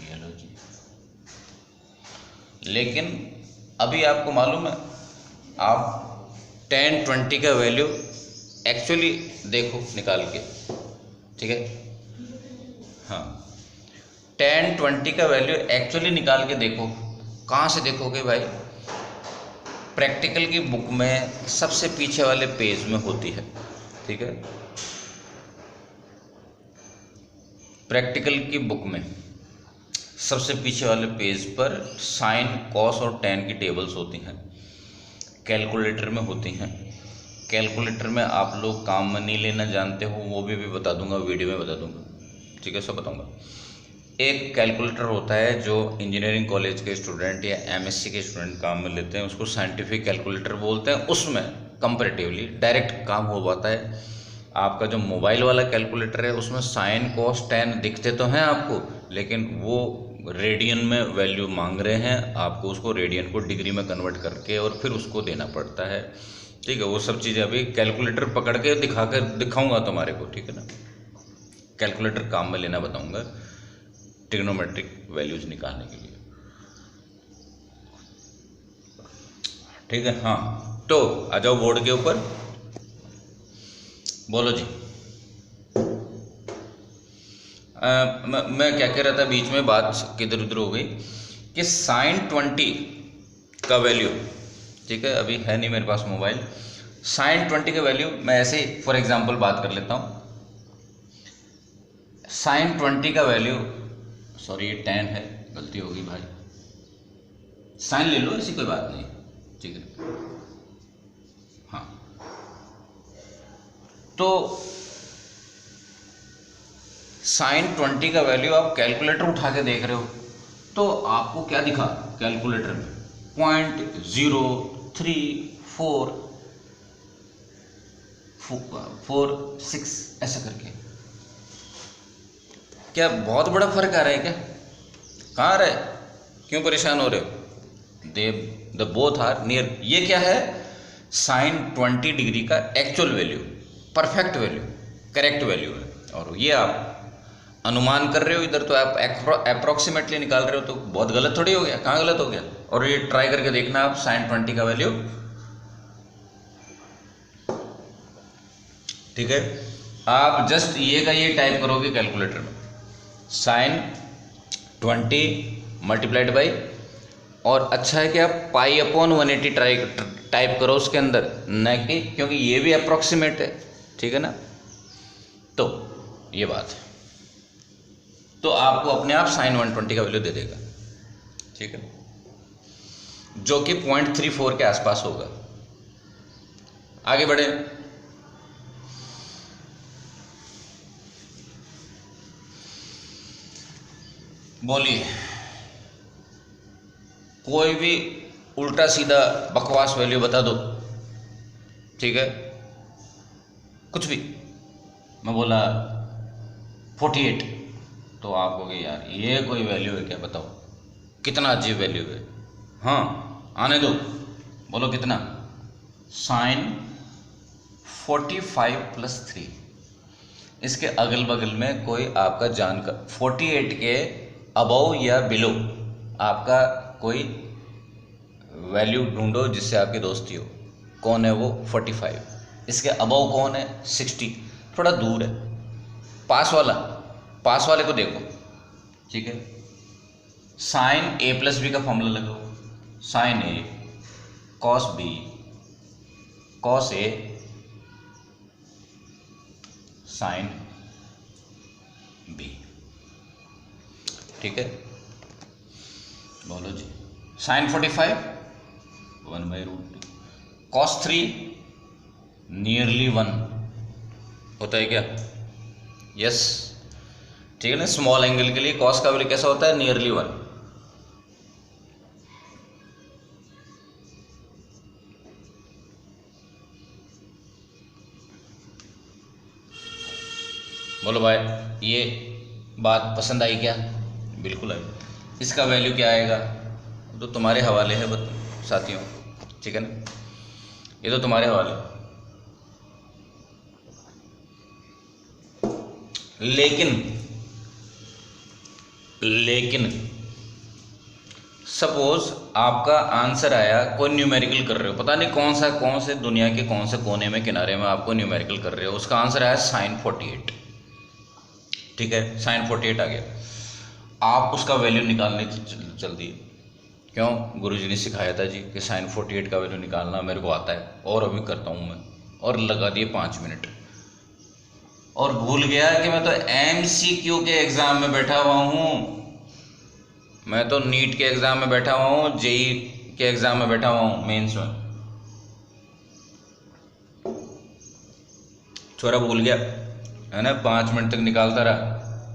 Speaker 1: ये लो जी। लेकिन अभी आपको मालूम है, आप 10 20 का वैल्यू एक्चुअली देखो निकाल के, ठीक है, हाँ 10 20 का वैल्यू एक्चुअली निकाल के देखो। कहाँ से देखोगे भाई? प्रैक्टिकल की बुक में सबसे पीछे वाले पेज में होती है, ठीक है, प्रैक्टिकल की बुक में सबसे पीछे वाले पेज पर साइन कॉस और टेन की टेबल्स होती हैं, कैलकुलेटर में होती हैं। कैलकुलेटर में आप लोग काम में नहीं लेना जानते हो, वो भी बता दूंगा, वीडियो में बता दूंगा, ठीक है, सब बताऊंगा। एक कैलकुलेटर होता है जो इंजीनियरिंग कॉलेज के स्टूडेंट या एमएससी के स्टूडेंट काम में लेते हैं, उसको साइंटिफिक कैलकुलेटर बोलते हैं। उसमें कंपैरेटिवली डायरेक्ट काम हो पाता है। आपका जो मोबाइल वाला कैलकुलेटर है उसमें साइन कॉस टेन दिखते तो हैं आपको, लेकिन वो रेडियन में वैल्यू मांग रहे हैं, आपको उसको रेडियन को डिग्री में कन्वर्ट करके और फिर उसको देना पड़ता है, ठीक है। वो सब चीज़ें अभी कैलकुलेटर पकड़ के दिखाऊंगा तुम्हारे को, ठीक है ना। कैलकुलेटर काम में लेना बताऊंगा ट्रिग्नोमेट्रिक वैल्यूज निकालने के लिए, ठीक है। हाँ, तो आ जाओ बोर्ड के ऊपर, बोलो जी। मैं क्या कह रहा था, बीच में बात किधर उधर हो गई कि साइन 20 का वैल्यू, ठीक है, अभी है नहीं मेरे पास मोबाइल। साइन 20 का वैल्यू मैं ऐसे ही फॉर एग्जांपल बात कर लेता हूँ। साइन 20 का वैल्यू, सॉरी ये 10 है, गलती होगी भाई, साइन ले लो, ऐसी कोई बात नहीं, ठीक है। हाँ, तो साइन 20 का वैल्यू आप कैलकुलेटर उठा के देख रहे हो तो आपको क्या दिखा कैलकुलेटर में? 0.0346 ऐसा करके। क्या बहुत बड़ा फर्क आ रहा है क्या? कहाँ आ रहा है? क्यों परेशान हो रहे हो? The both are near. ये क्या है? साइन 20 डिग्री का actual value, perfect value, correct value है, और ये आप अनुमान कर रहे हो, इधर तो आप अप्रोक्सीमेटली निकाल रहे हो, तो बहुत गलत थोड़ी हो गया? कहाँ गलत हो गया? और ये ट्राई करके देखना आप साइन 20 का वैल्यू, ठीक है। आप जस्ट ये का ये टाइप करोगे कैलकुलेटर में, साइन 20 मल्टीप्लाइड बाई, और अच्छा है कि आप पाई अपॉन 180 टाइप करो उसके अंदर, न कि, क्योंकि ये भी अप्रोक्सीमेट है, ठीक है ना। तो ये बात है, तो आपको अपने आप साइन 120 का वैल्यू दे देगा, ठीक है, जो कि 0.34 के आसपास होगा। आगे बढ़े, बोलिए, कोई भी उल्टा सीधा बकवास वैल्यू बता दो, ठीक है, कुछ भी। मैं बोला 48, तो आप कहोगे यार ये कोई वैल्यू है क्या? बताओ कितना अजीब वैल्यू है। हाँ, आने दो, बोलो कितना? साइन 45 + 3। इसके अगल बगल में कोई आपका जानकार 48 के अबव या बिलो आपका कोई वैल्यू ढूंढो जिससे आपकी दोस्ती हो। कौन है वो? 45। इसके अबव कौन है? 60। थोड़ा दूर है, पास वाले को देखो, ठीक है। साइन A+B का फॉर्मूला लगाओ, sine A cos B cos A sine B, ठीक है। बोलो जी, साइन 45 1/√2, कॉस 3 नियरली 1 होता है क्या? यस, ठीक है ना। स्मॉल एंगल के लिए कॉस का वैल्यू कैसा होता है? नियरली 1। बोलो भाई, ये बात पसंद आई क्या? बिल्कुल आई। इसका वैल्यू क्या आएगा तो तुम्हारे हवाले है साथियों, ठीक है ना, ये तो तुम्हारे हवाले। लेकिन सपोज आपका आंसर आया, कोई न्यूमेरिकल कर रहे हो, पता नहीं कौन से दुनिया के कौन से कोने में किनारे में आपको न्यूमेरिकल कर रहे हो, उसका आंसर आया sin 48, ठीक है, sin 48 आ गया। आप उसका वैल्यू निकालने चल दिए। क्यों? गुरुजी ने सिखाया था जी कि sin 48 का वैल्यू निकालना मेरे को आता है और अभी करता हूँ मैं, और लगा दिए 5 मिनट, और भूल गया कि मैं तो MCQ के एग्ज़ाम में बैठा हुआ हूँ, मैं तो नीट के एग्ज़ाम में बैठा हुआ हूँ, JEE के एग्ज़ाम में बैठा हुआ हूँ, मेंस में। छोरा भूल गया है ना, 5 मिनट तक निकालता रहा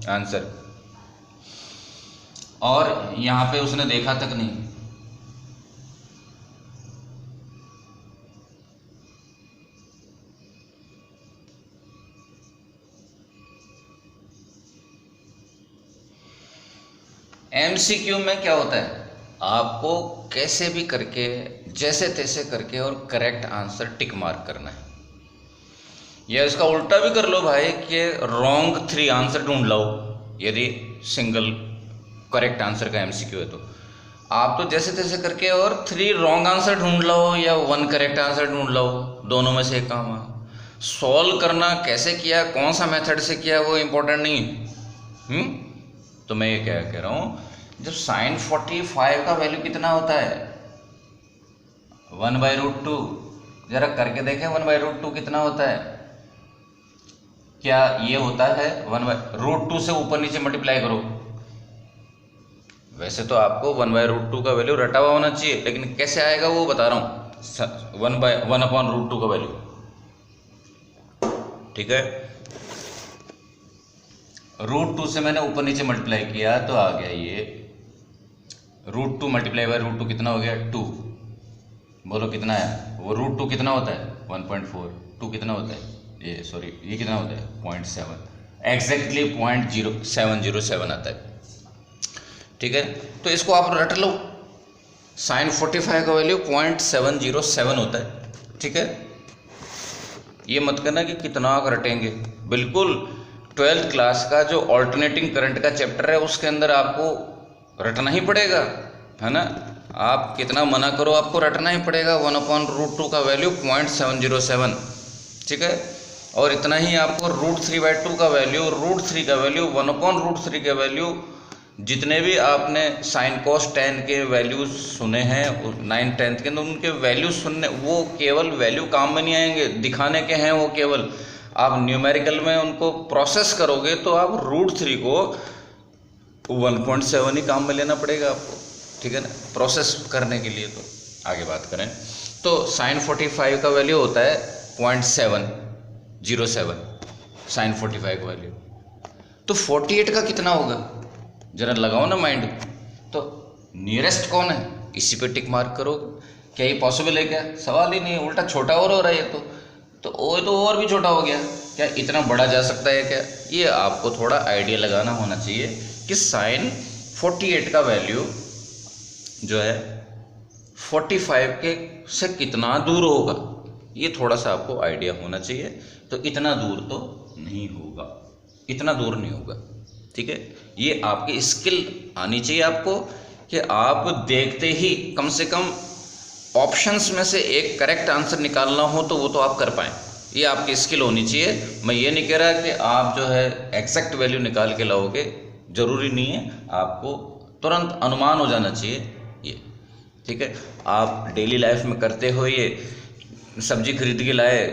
Speaker 1: आंसर, और यहाँ पे उसने देखा तक नहीं। MCQ में क्या होता है, आपको कैसे भी करके, जैसे तैसे करके और करेक्ट आंसर टिक मार्क करना है, या इसका उल्टा भी कर लो भाई कि रॉन्ग 3 आंसर ढूंढ लो। यदि सिंगल करेक्ट आंसर का MCQ है तो आप तो जैसे तैसे करके और 3 रॉन्ग आंसर ढूंढ लो या 1 करेक्ट आंसर ढूंढ लो, दोनों में से एक काम है। सॉल्व करना कैसे किया, कौन सा मेथड से किया, वो इम्पोर्टेंट नहीं। तो मैं ये क्या कह रहा हूँ, जब sin 45 का वैल्यू कितना होता है, 1/√2, जरा करके देखें 1/√2 कितना होता है। क्या ये होता है 1/√2 से ऊपर नीचे मल्टीप्लाई करो। वैसे तो आपको 1/√2 का वैल्यू रटा हुआ होना चाहिए, लेकिन कैसे आएगा वो बता रहा हूँ। 1/√2 का वैल्यू, ठीक है, √2 से मैंने ऊपर नीचे मल्टीप्लाई किया तो आ गया ये √2 मल्टीप्लाई बाय √2 कितना हो गया 2। बोलो कितना है वो, √2 कितना होता है 1.4, 2 कितना होता है ये, सॉरी ये कितना होता है 0.7, एग्जैक्टली 0.707 आता है, ठीक है। तो इसको आप रट लो, sin 45 का वैल्यू 0.707 होता है, ठीक है। ये मत करना कि कितना रटेंगे, बिल्कुल 12th क्लास का जो ऑल्टरनेटिंग करंट का चैप्टर है उसके अंदर आपको रटना ही पड़ेगा, है ना। आप कितना मना करो आपको रटना ही पड़ेगा। 1/√2 का वैल्यू 0.707, ठीक है। और इतना ही आपको √3/2 का वैल्यू, √3 का वैल्यू, 1/√3 का वैल्यू, जितने भी आपने साइन कॉस tan के वैल्यू सुने हैं 9th 10th के अंदर, उनके वैल्यू सुनने, वो केवल वैल्यू काम में नहीं आएंगे, दिखाने के हैं वो केवल। आप न्यूमेरिकल में उनको प्रोसेस करोगे तो आप √3 को 1.7 ही काम में लेना पड़ेगा आपको, ठीक है ना, प्रोसेस करने के लिए। तो आगे बात करें तो sin 45 का वैल्यू होता है 0.707 sin 45 का वैल्यू। तो 48 का कितना होगा, जरा लगाओ ना माइंड। तो नियरेस्ट कौन है, इसी पे टिक मार्क करो। क्या ये पॉसिबल है? क्या सवाल ही नहीं है, उल्टा छोटा और हो रहा है ये तो और भी छोटा हो गया। क्या इतना बड़ा जा सकता है क्या? ये आपको थोड़ा आइडिया लगाना होना चाहिए कि sin 48 का वैल्यू जो है 45 के से कितना दूर होगा, ये थोड़ा सा आपको आइडिया होना चाहिए। तो इतना दूर तो नहीं होगा, इतना दूर नहीं होगा, ठीक है। ये आपकी स्किल आनी चाहिए आपको कि आप देखते ही कम से कम ऑप्शंस में से एक करेक्ट आंसर निकालना हो तो वो तो आप कर पाएँ, ये आपकी स्किल होनी चाहिए। मैं ये नहीं कह रहा कि आप जो है एग्जैक्ट वैल्यू निकाल के लाओगे, ज़रूरी नहीं है, आपको तुरंत अनुमान हो जाना चाहिए ये, ठीक है। आप डेली लाइफ में करते हो, ये सब्जी खरीद के लाए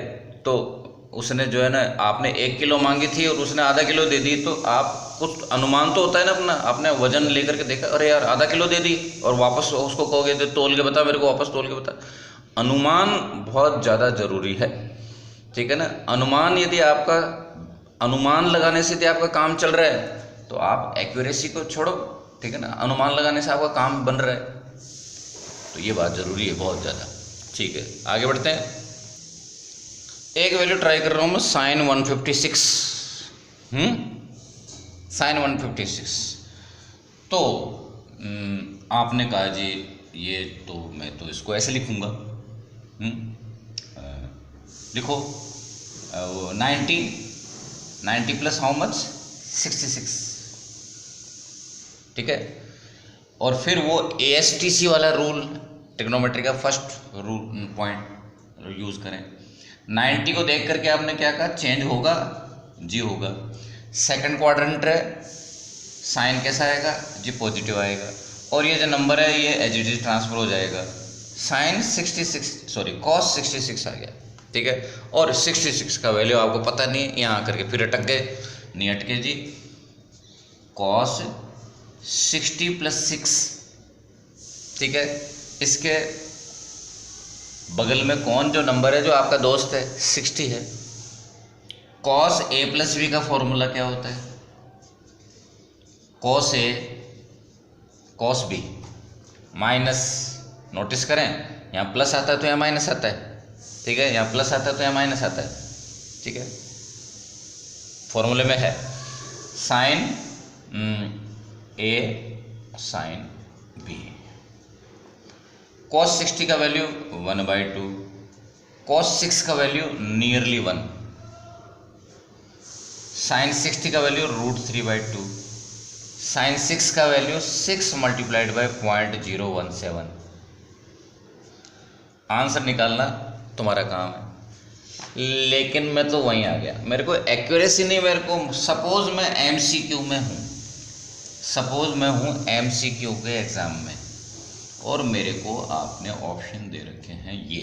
Speaker 1: तो उसने जो है ना, आपने 1 किलो मांगी थी और उसने आधा किलो दे दी, तो आप कुछ अनुमान तो होता है ना अपना, आपने वजन लेकर के देखा, अरे यार आधा किलो दे दी, और वापस उसको कहोगे तो तोल के बता मेरे को, वापस तोल के बता। अनुमान बहुत ज़्यादा ज़रूरी है, ठीक है ना। अनुमान, यदि आपका अनुमान लगाने से यदि आपका काम चल रहा है तो आप एक्यूरेसी को छोड़ो, ठीक है ना, अनुमान लगाने से आपका काम बन रहा है, तो ये बात ज़रूरी है बहुत ज़्यादा, ठीक है। आगे बढ़ते हैं। एक वैल्यू ट्राई कर रहा हूँ मैं, sin 156, साइन 156। तो आपने कहा जी ये तो मैं तो इसको ऐसे लिखूंगा। लिखो 90 प्लस हाउ मच 66, ठीक है। और फिर वो ASTC वाला रूल, ट्रिग्नोमेट्री का फर्स्ट रूल पॉइंट यूज करें। 90 को देख करके आपने क्या कहा, चेंज होगा जी होगा। सेकंड क्वाड्रेंट है, साइन कैसा आएगा जी पॉजिटिव आएगा। और ये जो नंबर है ये एज इट इज ट्रांसफर हो जाएगा, साइन 66 सॉरी कॉस 66 आ गया, ठीक है। और 66 का वैल्यू आपको पता नहीं, यहाँ करके फिर अटक गए, नहीं अटके जी। कॉस 60 + 6, ठीक है। इसके बगल में कौन जो नंबर है जो आपका दोस्त है 60 है। कॉस A + B का फॉर्मूला क्या होता है, cos A cos B minus, notice करें यहाँ प्लस आता है तो यहाँ माइनस आता है, ठीक है। यहाँ प्लस आता है तो यहाँ माइनस आता है, ठीक है। फॉर्मूले में है sine A sine B। Cos 60 का वैल्यू 1/2, कॉस 6 का वैल्यू नियरली 1, साइन 60 का वैल्यू √3/2, साइन 6 का वैल्यू 6 × 0.017। आंसर निकालना तुम्हारा काम है, लेकिन मैं तो वहीं आ गया। मेरे को एक्यूरेसी नहीं, मेरे को सपोज मैं MCQ में हूँ, सपोज मैं हूँ MCQ के एग्जाम में, और मेरे को आपने ऑप्शन दे रखे हैं ये,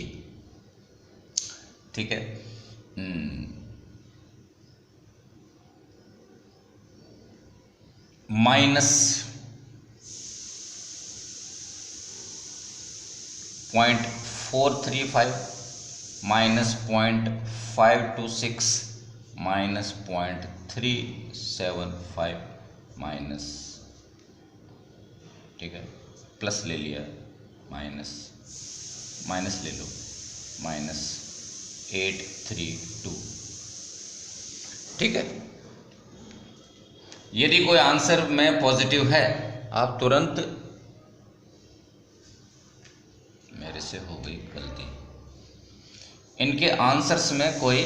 Speaker 1: ठीक है। -0.435 -0.526 -0.375 ठीक है, प्लस ले लिया, माइनस ले लो, -832, ठीक है। यदि कोई आंसर में पॉजिटिव है, आप तुरंत, मेरे से हो गई गलती, इनके आंसर्स में कोई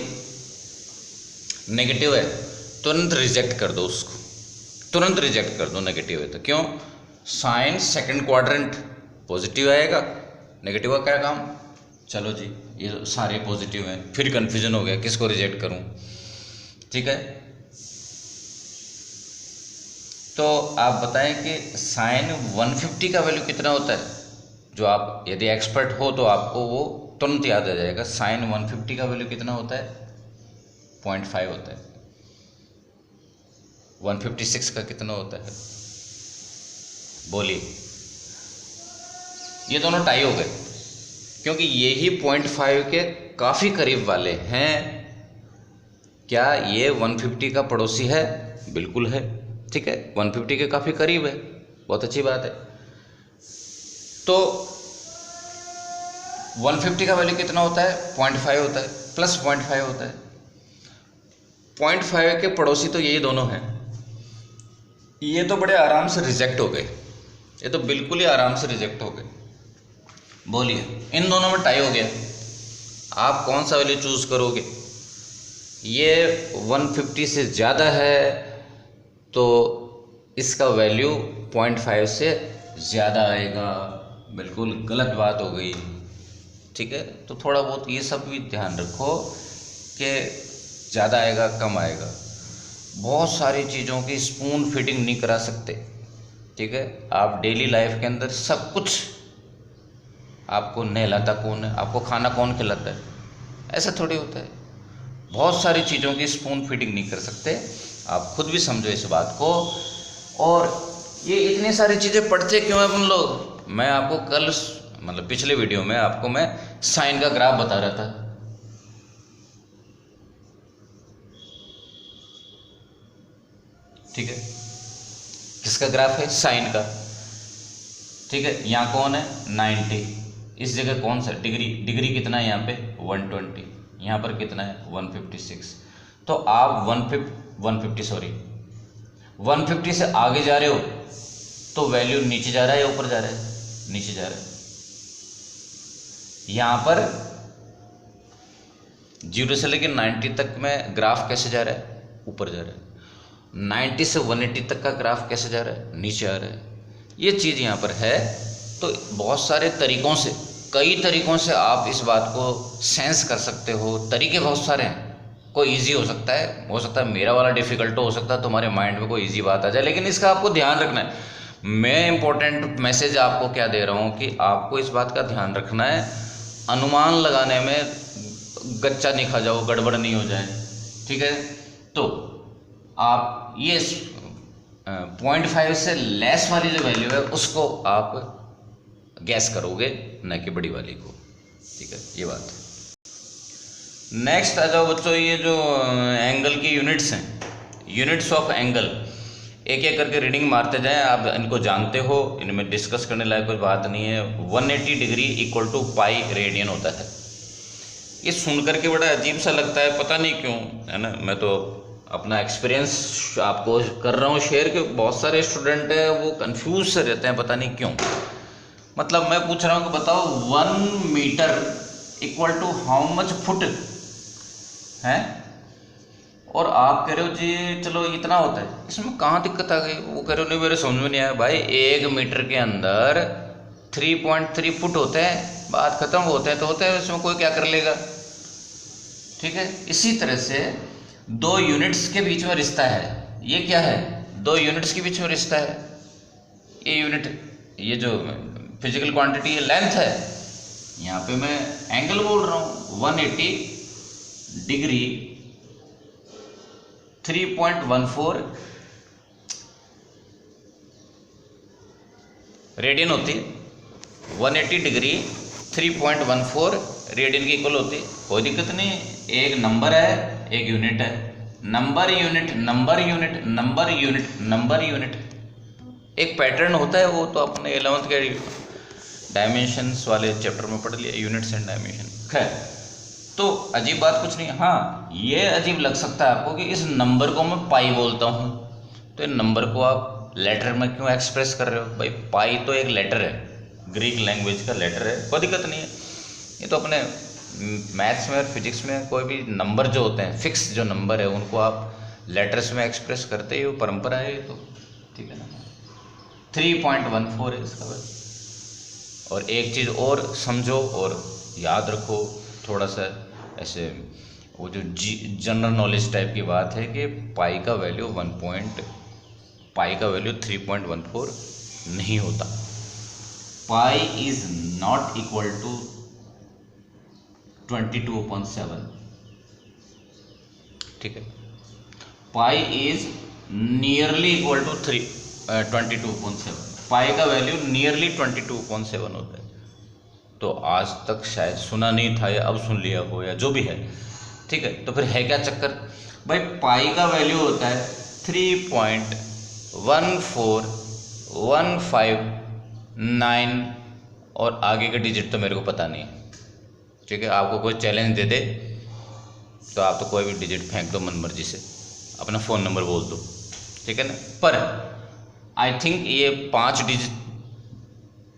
Speaker 1: नेगेटिव है तुरंत रिजेक्ट कर दो, उसको तुरंत रिजेक्ट कर दो, नेगेटिव है तो। क्यों? साइन सेकंड क्वाड्रेंट पॉजिटिव आएगा, नेगेटिव का क्या काम। चलो जी, ये सारे पॉजिटिव हैं, फिर कंफ्यूजन हो गया किसको रिजेक्ट करूं, ठीक है। तो आप बताएं कि साइन 150 का वैल्यू कितना होता है, जो आप यदि एक्सपर्ट हो तो आपको वो तुरंत याद आ जाएगा। साइन 150 का वैल्यू कितना होता है, 0.5 होता है। 156 का कितना होता है, बोलिए। ये दोनों टाई हो गए, क्योंकि ये ही 0.5 के काफ़ी करीब वाले हैं। क्या ये 150 का पड़ोसी है? बिल्कुल है, ठीक है, 150 के काफ़ी करीब है, बहुत अच्छी बात है। तो 150 का वैल्यू कितना होता है, 0.5 होता है, प्लस 0.5 होता है। 0.5 के पड़ोसी तो यही दोनों हैं। ये तो बड़े आराम से रिजेक्ट हो गए, ये तो बिल्कुल ही आराम से रिजेक्ट हो गए। बोलिए, इन दोनों में टाई हो गया, आप कौन सा वैल्यू चूज करोगे? ये 150 से ज़्यादा है तो इसका वैल्यू 0.5 से ज़्यादा आएगा, बिल्कुल गलत बात हो गई, ठीक है। तो थोड़ा बहुत ये सब भी ध्यान रखो कि ज़्यादा आएगा कम आएगा। बहुत सारी चीज़ों की स्पून फिटिंग नहीं करा सकते, ठीक है। आप डेली लाइफ के अंदर सब कुछ, आपको नहलाता कौन है, आपको खाना कौन खिलाता है, ऐसा थोड़ी होता है। बहुत सारी चीज़ों की स्पून फिटिंग नहीं कर सकते, आप खुद भी समझो इस बात को। और ये इतनी सारी चीज़ें पढ़ते क्यों हैं अपन लोग? मैं आपको कल मतलब पिछले वीडियो में आपको मैं साइन का ग्राफ बता रहा था, ठीक है। किसका ग्राफ है? साइन का, ठीक है। यहाँ कौन है? 90, इस जगह कौन सा डिग्री कितना है यहाँ पे? 120, यहाँ पर कितना है? 156। तो आप 150 सॉरी 150 से आगे जा रहे हो तो वैल्यू नीचे जा रहा है या ऊपर जा रहा है? नीचे जा रहा है। यहां पर 0 से लेकर 90 तक में ग्राफ कैसे जा रहा है? ऊपर जा रहा है। 90 से 180 तक का ग्राफ कैसे जा रहा है? नीचे आ रहा है। ये चीज़ यहाँ पर है। तो बहुत सारे तरीक़ों से, कई तरीक़ों से आप इस बात को सेंस कर सकते हो। तरीके बहुत सारे हैं। कोई इजी हो सकता है मेरा वाला डिफ़िकल्ट हो सकता है, तुम्हारे माइंड में कोई इजी बात आ जाए, लेकिन इसका आपको ध्यान रखना है। मैं इंपॉर्टेंट मैसेज आपको क्या दे रहा हूँ कि आपको इस बात का ध्यान रखना है, अनुमान लगाने में गच्चा नहीं खा जाओ, गड़बड़ नहीं हो जाए, ठीक है। तो आप ये 0.5 से लेस वाली जो वैल्यू है उसको आप गैस करोगे, न कि बड़ी वाली को, ठीक है। ये बात है। नेक्स्ट आ जाओ बच्चों, ये जो एंगल की यूनिट्स हैं, यूनिट्स ऑफ एंगल, एक एक करके रीडिंग मारते जाएं। आप इनको जानते हो, इनमें डिस्कस करने लायक कोई बात नहीं है। 180 degree equal to pi radian होता है। ये सुन करके बड़ा अजीब सा लगता है, पता नहीं क्यों, है ना। मैं तो अपना एक्सपीरियंस आपको कर रहा हूँ शेयर, कि बहुत सारे स्टूडेंट हैं वो कंफ्यूज से रहते हैं, पता नहीं क्यों। मतलब मैं पूछ रहा हूँ कि बताओ 1 metre equal to how much foot है, और आप कह रहे हो जी चलो इतना होता है, इसमें कहाँ दिक्कत आ गई? वो कह रहे हो नहीं मेरे समझ में नहीं आया। भाई 1 मीटर के अंदर 3.3 फुट होते हैं, बात खत्म। होते हैं तो होते हैं, इसमें कोई क्या कर लेगा, ठीक है। इसी तरह से 2 यूनिट्स के बीच में रिश्ता है। ये क्या है? 2 यूनिट्स के बीच में रिश्ता है। ये यूनिट, ये जो फिजिकल क्वांटिटी है, लेंथ है, यहाँ पे मैं एंगल बोल रहा हूँ। 180 डिग्री 3.14 रेडियन होती है। 180 डिग्री 3.14 रेडियन की इक्वल होती है। कोई दिक्कत नहीं है। एक नंबर है, एक यूनिट है। Number unit number unit number unit number unit, एक पैटर्न होता है। वो तो अपने 11th के डायमेंशंस वाले चैप्टर में पढ़ लिया, यूनिट्स एंड डायमेंशन। खैर, तो अजीब बात कुछ नहीं। हाँ, ये अजीब लग सकता है आपको कि इस नंबर को मैं पाई बोलता हूँ, तो इन नंबर को आप लेटर में क्यों एक्सप्रेस कर रहे हो? भाई पाई तो एक लेटर है, ग्रीक लैंग्वेज का लेटर है, कोई दिक्कत नहीं है। ये तो अपने मैथ्स में और फिजिक्स में कोई भी नंबर जो होते हैं, फिक्स जो नंबर है, उनको आप लेटर्स में एक्सप्रेस करते ही, वो परंपरा है ये तो, ठीक है ना। 3.14 है इसका बस। और एक चीज़ और समझो और याद रखो, थोड़ा सा ऐसे वो जो जनरल नॉलेज टाइप की बात है कि पाई का वैल्यू 3.14 नहीं होता। Pi is not equal to 22/7, ठीक है। Pi is nearly equal to 22/7। Pi का वैल्यू नियरली 22/7 होता है। तो आज तक शायद सुना नहीं था, या अब सुन लिया हो, या जो भी है, ठीक है। तो फिर है क्या चक्कर? भाई पाई का वैल्यू होता है 3.14159 और आगे का डिजिट तो मेरे को पता नहीं, ठीक है। आपको कोई चैलेंज दे दे तो आप तो कोई भी डिजिट फेंक दो मन मर्जी से, अपना फ़ोन नंबर बोल दो, ठीक है ना। पर आई थिंक ये 5 डिजिट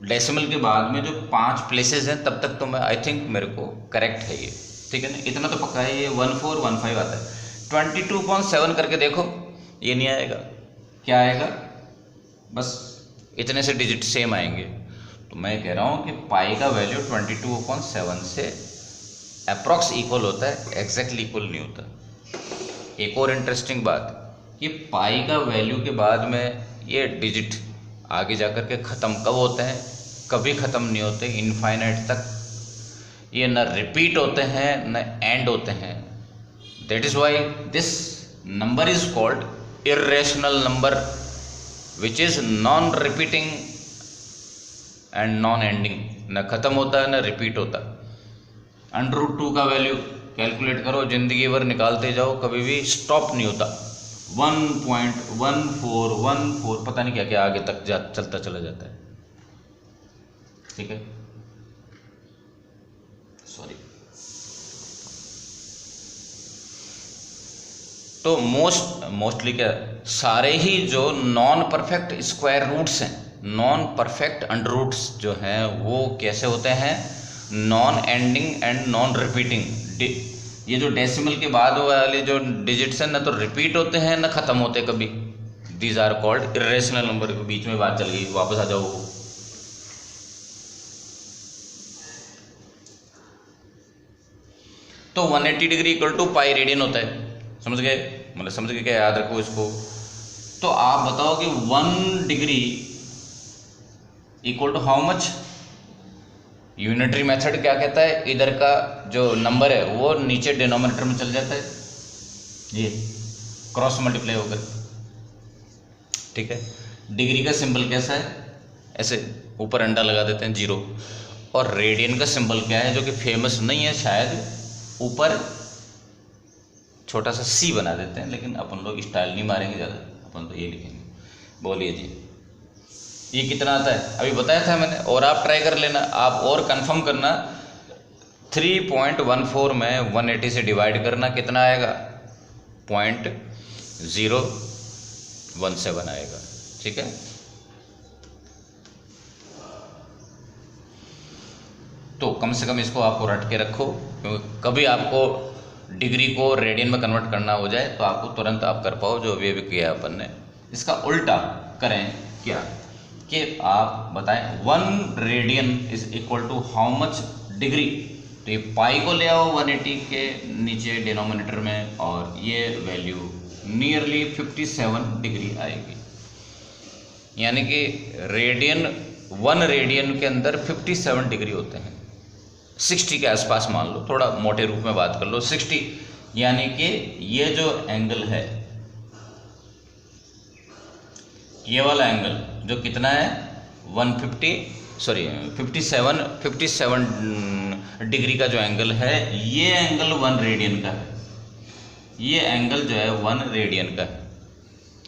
Speaker 1: डेसिमल के बाद में जो 5 प्लेसेस हैं, तब तक तो मैं आई थिंक मेरे को करेक्ट है ये, ठीक है ना। इतना तो पक्का है, ये 1415 आता है। 22.7 करके देखो, ये नहीं आएगा। क्या आएगा? बस इतने से डिजिट सेम आएंगे। तो मैं कह रहा हूँ कि पाई का वैल्यू 22.7 से अप्रॉक्स इक्वल होता है, एग्जैक्टली इक्वल नहीं होता। एक और इंटरेस्टिंग बात कि पाई का वैल्यू के बाद में ये डिजिट आगे जाकर के ख़त्म कब होते हैं? कभी ख़त्म नहीं होते, इनफाइनाइट तक। ये न रिपीट होते हैं न एंड होते हैं। That is why this number is called irrational number which is non repeating and non ending. न ख़त्म होता है न रिपीट होता। √2 का वैल्यू कैलकुलेट करो, ज़िंदगी भर निकालते जाओ, कभी भी स्टॉप नहीं होता। 1.1414 पता नहीं क्या क्या आगे तक चलता चला जाता है, ठीक है। सॉरी। तो मोस्टली क्या, सारे ही जो नॉन परफेक्ट स्क्वायर रूट्स हैं, नॉन परफेक्ट अंडर रूट्स जो हैं वो कैसे होते हैं, non ending and non repeating. ये जो डेसिमल के बाद वाले जो डिजिट्स हैं ना तो रिपीट होते हैं ना ख़त्म होते कभी, these are called irrational number. बीच में बात चल गई, वापस आ जाओ। तो 180 degree equal to pi radian होता है, समझ गए, मतलब समझ गए क्या, याद रखो इसको। तो आप बताओ कि 1 degree equal to how much. Unitary method क्या कहता है, इधर का जो नंबर है वो नीचे डिनोमिनेटर में चल जाता है, ये क्रॉस मल्टीप्लाई होकर, ठीक है। डिग्री का सिंबल कैसा है, ऐसे ऊपर अंडा लगा देते हैं 0। और रेडियन का सिंबल क्या है, जो कि फेमस नहीं है शायद, ऊपर छोटा सा सी बना देते हैं, लेकिन अपन लोग स्टाइल नहीं मारेंगे ज़्यादा, अपन तो ये लिखेंगे। बोलिए जी, ये कितना आता है, अभी बताया था मैंने, और आप ट्राई कर लेना, आप और कंफर्म करना। 3.14 में 180 से डिवाइड करना, कितना आएगा, 0.017 आएगा, ठीक है। तो कम से कम इसको आपको रट के रखो, क्योंकि कभी आपको डिग्री को रेडियन में कन्वर्ट करना हो जाए तो आपको तुरंत आप कर पाओ, जो भी किया अपन ने। इसका उल्टा करें क्या, कि आप बताएं 1 radian is equal to how much degree. तो ये पाई को ले आओ 180 के नीचे डिनोमिनेटर में, और ये वैल्यू नियरली 57 डिग्री आएगी। यानी कि रेडियन, 1 रेडियन के अंदर 57 डिग्री होते हैं। 60 के आसपास मान लो, थोड़ा मोटे रूप में बात कर लो, 60, यानी कि ये जो एंगल है, ये वाला एंगल जो कितना है 57 डिग्री का जो एंगल है, ये एंगल 1 रेडियन का है, ये एंगल जो है 1 रेडियन का है,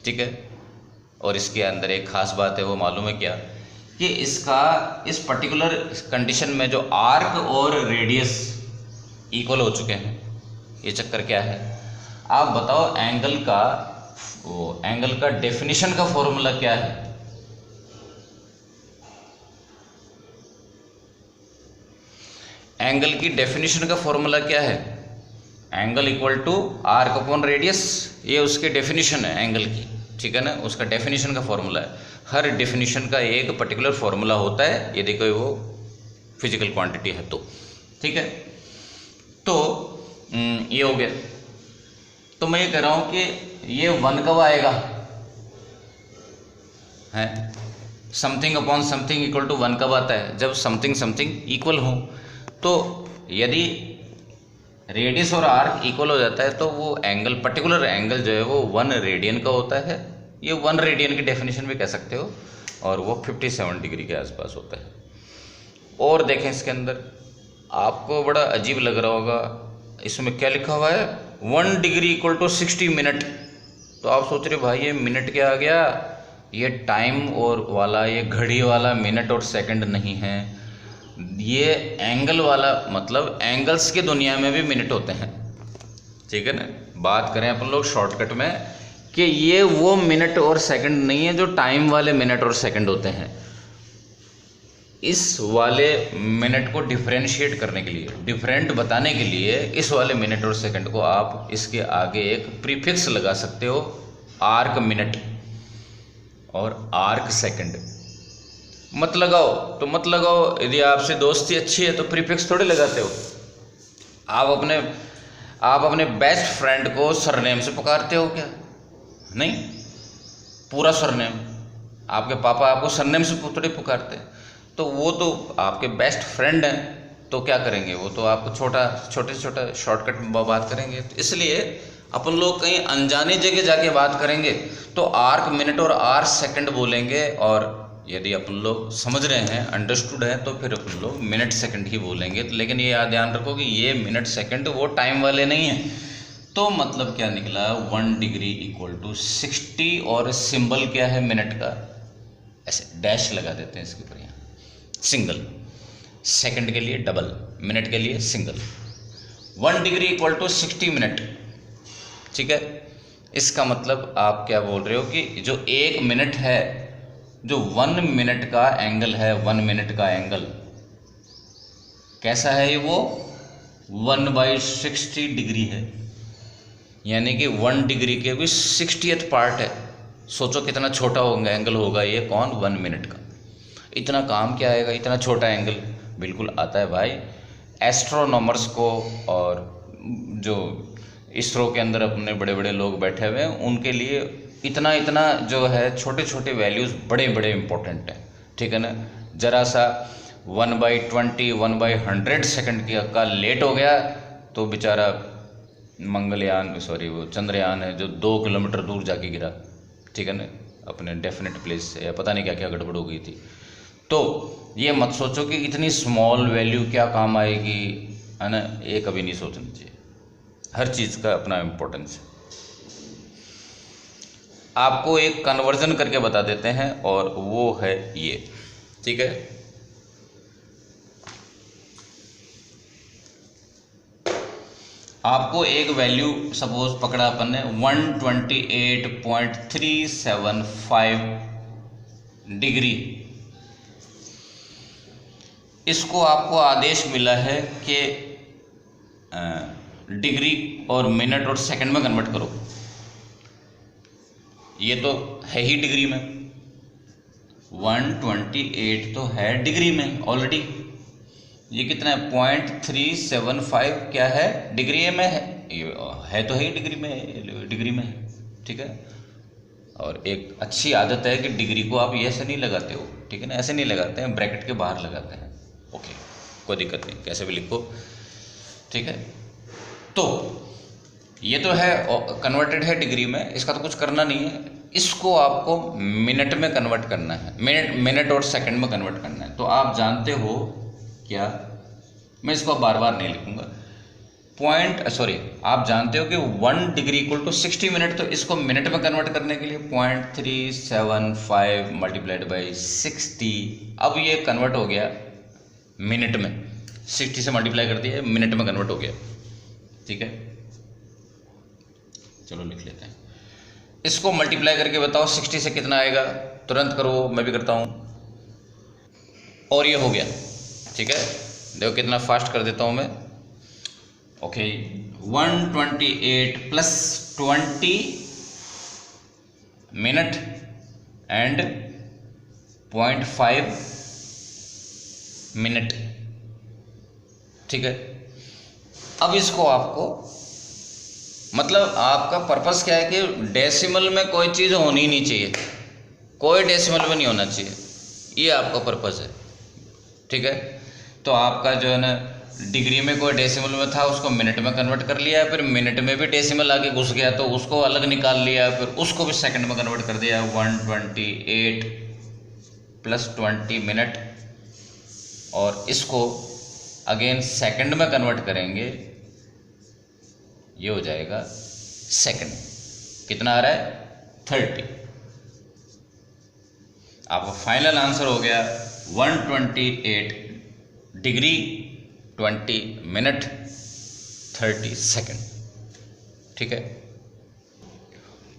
Speaker 1: ठीक है। और इसके अंदर एक खास बात है, वो मालूम है क्या, कि इसका इस पर्टिकुलर कंडीशन में जो आर्क और रेडियस इक्वल हो चुके हैं, ये चक्कर क्या है, आप बताओ। एंगल का डेफिनेशन का फॉर्मूला क्या है, एंगल की डेफिनेशन का फॉर्मूला क्या है, angle equal to arc upon radius, ये उसकी डेफिनेशन है एंगल की, ठीक है ना, उसका डेफिनेशन का फॉर्मूला है। हर डेफिनेशन का एक पर्टिकुलर फॉर्मूला होता है, यदि कोई वो फिजिकल क्वांटिटी है तो, ठीक है। तो ये हो गया। तो मैं ये कह रहा हूँ कि ये 1 कब आएगा, है something upon something equal to 1 कब आता है, जब समथिंग समथिंग इक्वल हो। तो यदि रेडियस और आर्क इक्वल हो जाता है तो वो एंगल, पर्टिकुलर एंगल जो है वो 1 रेडियन का होता है। ये 1 रेडियन की डेफिनेशन भी कह सकते हो, और वो 57 डिग्री के आसपास होता है। और देखें इसके अंदर, आपको बड़ा अजीब लग रहा होगा, इसमें क्या लिखा हुआ है, 1 डिग्री इक्वल टू 60 मिनट। तो आप सोच रहे भाई ये मिनट क्या आ गया, ये टाइम और वाला, ये घड़ी वाला मिनट और सेकंड नहीं है, ये एंगल वाला, मतलब एंगल्स की दुनिया में भी मिनट होते हैं, ठीक है ना। बात करें अपन लोग शॉर्टकट में, कि ये वो मिनट और सेकंड नहीं है जो टाइम वाले मिनट और सेकंड होते हैं। इस वाले मिनट को डिफरेंशिएट करने के लिए, डिफरेंट बताने के लिए, इस वाले मिनट और सेकंड को आप इसके आगे एक प्रीफिक्स लगा सकते हो, आर्क मिनट और आर्क सेकंड। मत लगाओ तो मत लगाओ, यदि आपसे दोस्ती अच्छी है तो प्रीफिक्स थोड़े लगाते हो। आप अपने बेस्ट फ्रेंड को सरनेम से पुकारते हो क्या, नहीं, पूरा सरनेम। आपके पापा आपको सरनेम से थोड़े पुकारते हैं, तो वो तो आपके बेस्ट फ्रेंड हैं, तो क्या करेंगे, वो तो आपको छोटे शॉर्टकट में बात करेंगे। तो इसलिए अपन लोग कहीं अनजाने जगह जाके बात करेंगे तो आर्क मिनट और आर सेकंड बोलेंगे, और यदि अपन लोग समझ रहे हैं, अंडरस्टूड है, तो फिर अपन लोग मिनट सेकंड ही बोलेंगे। तो लेकिन ये ध्यान रखो कि ये मिनट सेकंड वो टाइम वाले नहीं हैं। तो मतलब क्या निकला, 1 डिग्री इक्वल टू 60, और सिंबल क्या है मिनट का, ऐसे डैश लगा देते हैं इसके ऊपर, यहाँ सिंगल, सेकंड के लिए डबल, मिनट के लिए single. 1 degree equal to 60 minute, ठीक है। इसका मतलब आप क्या बोल रहे हो कि जो 1 मिनट है, जो 1 मिनट का एंगल है, 1 मिनट का एंगल कैसा है ये, वो 1/60 डिग्री है, यानी कि 1 डिग्री के भी 60th पार्ट है। सोचो कितना छोटा होगा एंगल होगा ये, कौन, 1 मिनट का। इतना काम क्या आएगा, इतना छोटा एंगल बिल्कुल आता है भाई। एस्ट्रोनॉमर्स को और जो इसरो के अंदर अपने बड़े बड़े लोग बैठे हुए हैं उनके लिए इतना इतना जो है छोटे छोटे वैल्यूज़ बड़े बड़े इंपॉर्टेंट हैं, ठीक है ना। ज़रा सा 1/20 1/100 सेकंड का लेट हो गया तो बेचारा मंगलयान, सॉरी वो चंद्रयान है जो 2 किलोमीटर दूर जाके गिरा, ठीक है ना, अपने डेफिनेट प्लेस से, या पता नहीं क्या क्या गड़बड़ हो गई थी। तो ये मत सोचो कि इतनी स्मॉल वैल्यू क्या काम आएगी, है ना, ये कभी नहीं सोचना चाहिए। हर चीज़ का अपना इम्पोर्टेंस है। आपको एक कन्वर्जन करके बता देते हैं और वो है ये, ठीक है। आपको एक वैल्यू सपोज पकड़ा अपन ने 128.375 डिग्री, इसको आपको आदेश मिला है कि डिग्री और मिनट और सेकंड में कन्वर्ट करो। ये तो है ही डिग्री में, 128 तो है डिग्री में ऑलरेडी। ये कितना है, 0.375 क्या है, डिग्री में है तो है ही डिग्री में है, ठीक है। और एक अच्छी आदत है कि डिग्री को आप ये ऐसे नहीं लगाते हो, ठीक है ना, ऐसे नहीं लगाते हैं, ब्रैकेट के बाहर लगाते हैं। ओके, कोई दिक्कत नहीं, कैसे भी लिखो, ठीक है। तो ये तो है कन्वर्टेड है डिग्री में, इसका तो कुछ करना नहीं है। इसको आपको मिनट में कन्वर्ट करना है, मिनट और सेकंड में कन्वर्ट करना है। तो आप जानते हो क्या, मैं इसको बार बार नहीं लिखूंगा, आप जानते हो कि 1 डिग्री इक्वल टू 60 मिनट। तो इसको मिनट में कन्वर्ट करने के लिए 0.375 मल्टीप्लाइड बाई 60, अब ये कन्वर्ट हो गया मिनट में, 60 से मल्टीप्लाई कर दिया, मिनट में कन्वर्ट हो गया, ठीक है। चलो लिख लेते हैं, इसको मल्टीप्लाई करके बताओ 60 से कितना आएगा, तुरंत करो, मैं भी करता हूं। और ये हो गया, ठीक है। देखो कितना फास्ट कर देता हूं मैं। Okay, 128 plus 20 minute and 0.5 minute, ठीक है। अब इसको आपको, मतलब आपका पर्पस क्या है कि डेसिमल में कोई चीज़ होनी ही नहीं चाहिए, कोई डेसिमल में नहीं होना चाहिए, ये आपका पर्पस है, ठीक है। तो आपका जो है ना डिग्री में कोई डेसिमल में था, उसको मिनट में कन्वर्ट कर लिया, फिर मिनट में भी डेसिमल आगे घुस गया तो उसको अलग निकाल लिया, फिर उसको भी सेकंड में कन्वर्ट कर दिया, 128 प्लस 20 मिनट, और इसको अगेन सेकंड में कन्वर्ट करेंगे, ये हो जाएगा सेकंड। कितना आ रहा है, 30। आपका फाइनल आंसर हो गया 128 डिग्री 20 मिनट 30 सेकंड, ठीक है।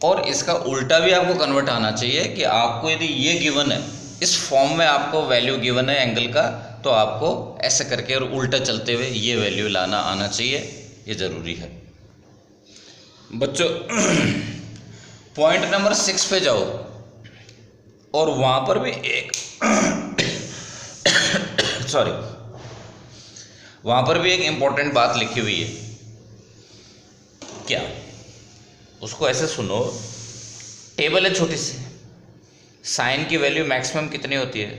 Speaker 1: और इसका उल्टा भी आपको कन्वर्ट आना चाहिए कि आपको यदि ये गिवन है, इस फॉर्म में आपको वैल्यू गिवन है एंगल का, तो आपको ऐसे करके और उल्टा चलते हुए ये वैल्यू लाना आना चाहिए, ये ज़रूरी है बच्चों। पॉइंट नंबर 6 पे जाओ, और वहाँ पर भी एक सॉरी, वहाँ पर भी एक इम्पोर्टेंट बात लिखी हुई है। क्या, उसको ऐसे सुनो, टेबल है छोटी सी, साइन की वैल्यू मैक्सिमम कितनी होती है,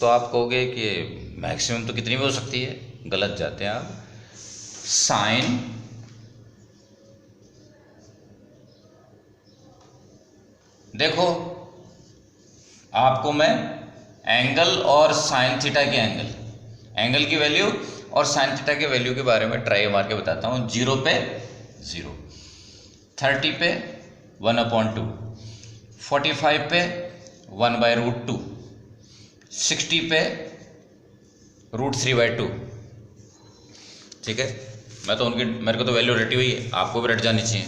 Speaker 1: तो आप कहोगे कि मैक्सिमम तो कितनी भी हो सकती है, गलत जाते हैं आप। साइन देखो, आपको मैं एंगल और साइन थीटा के एंगल की वैल्यू और साइन थीटा के वैल्यू के बारे में ट्राई मार के बताता हूँ। 0 पे 0, 30 पे 1/2, 45 पे 1/√2, 60 पे √3/2, ठीक है। मेरे को तो वैल्यू रटी हुई है, आपको भी रट जानी चाहिए।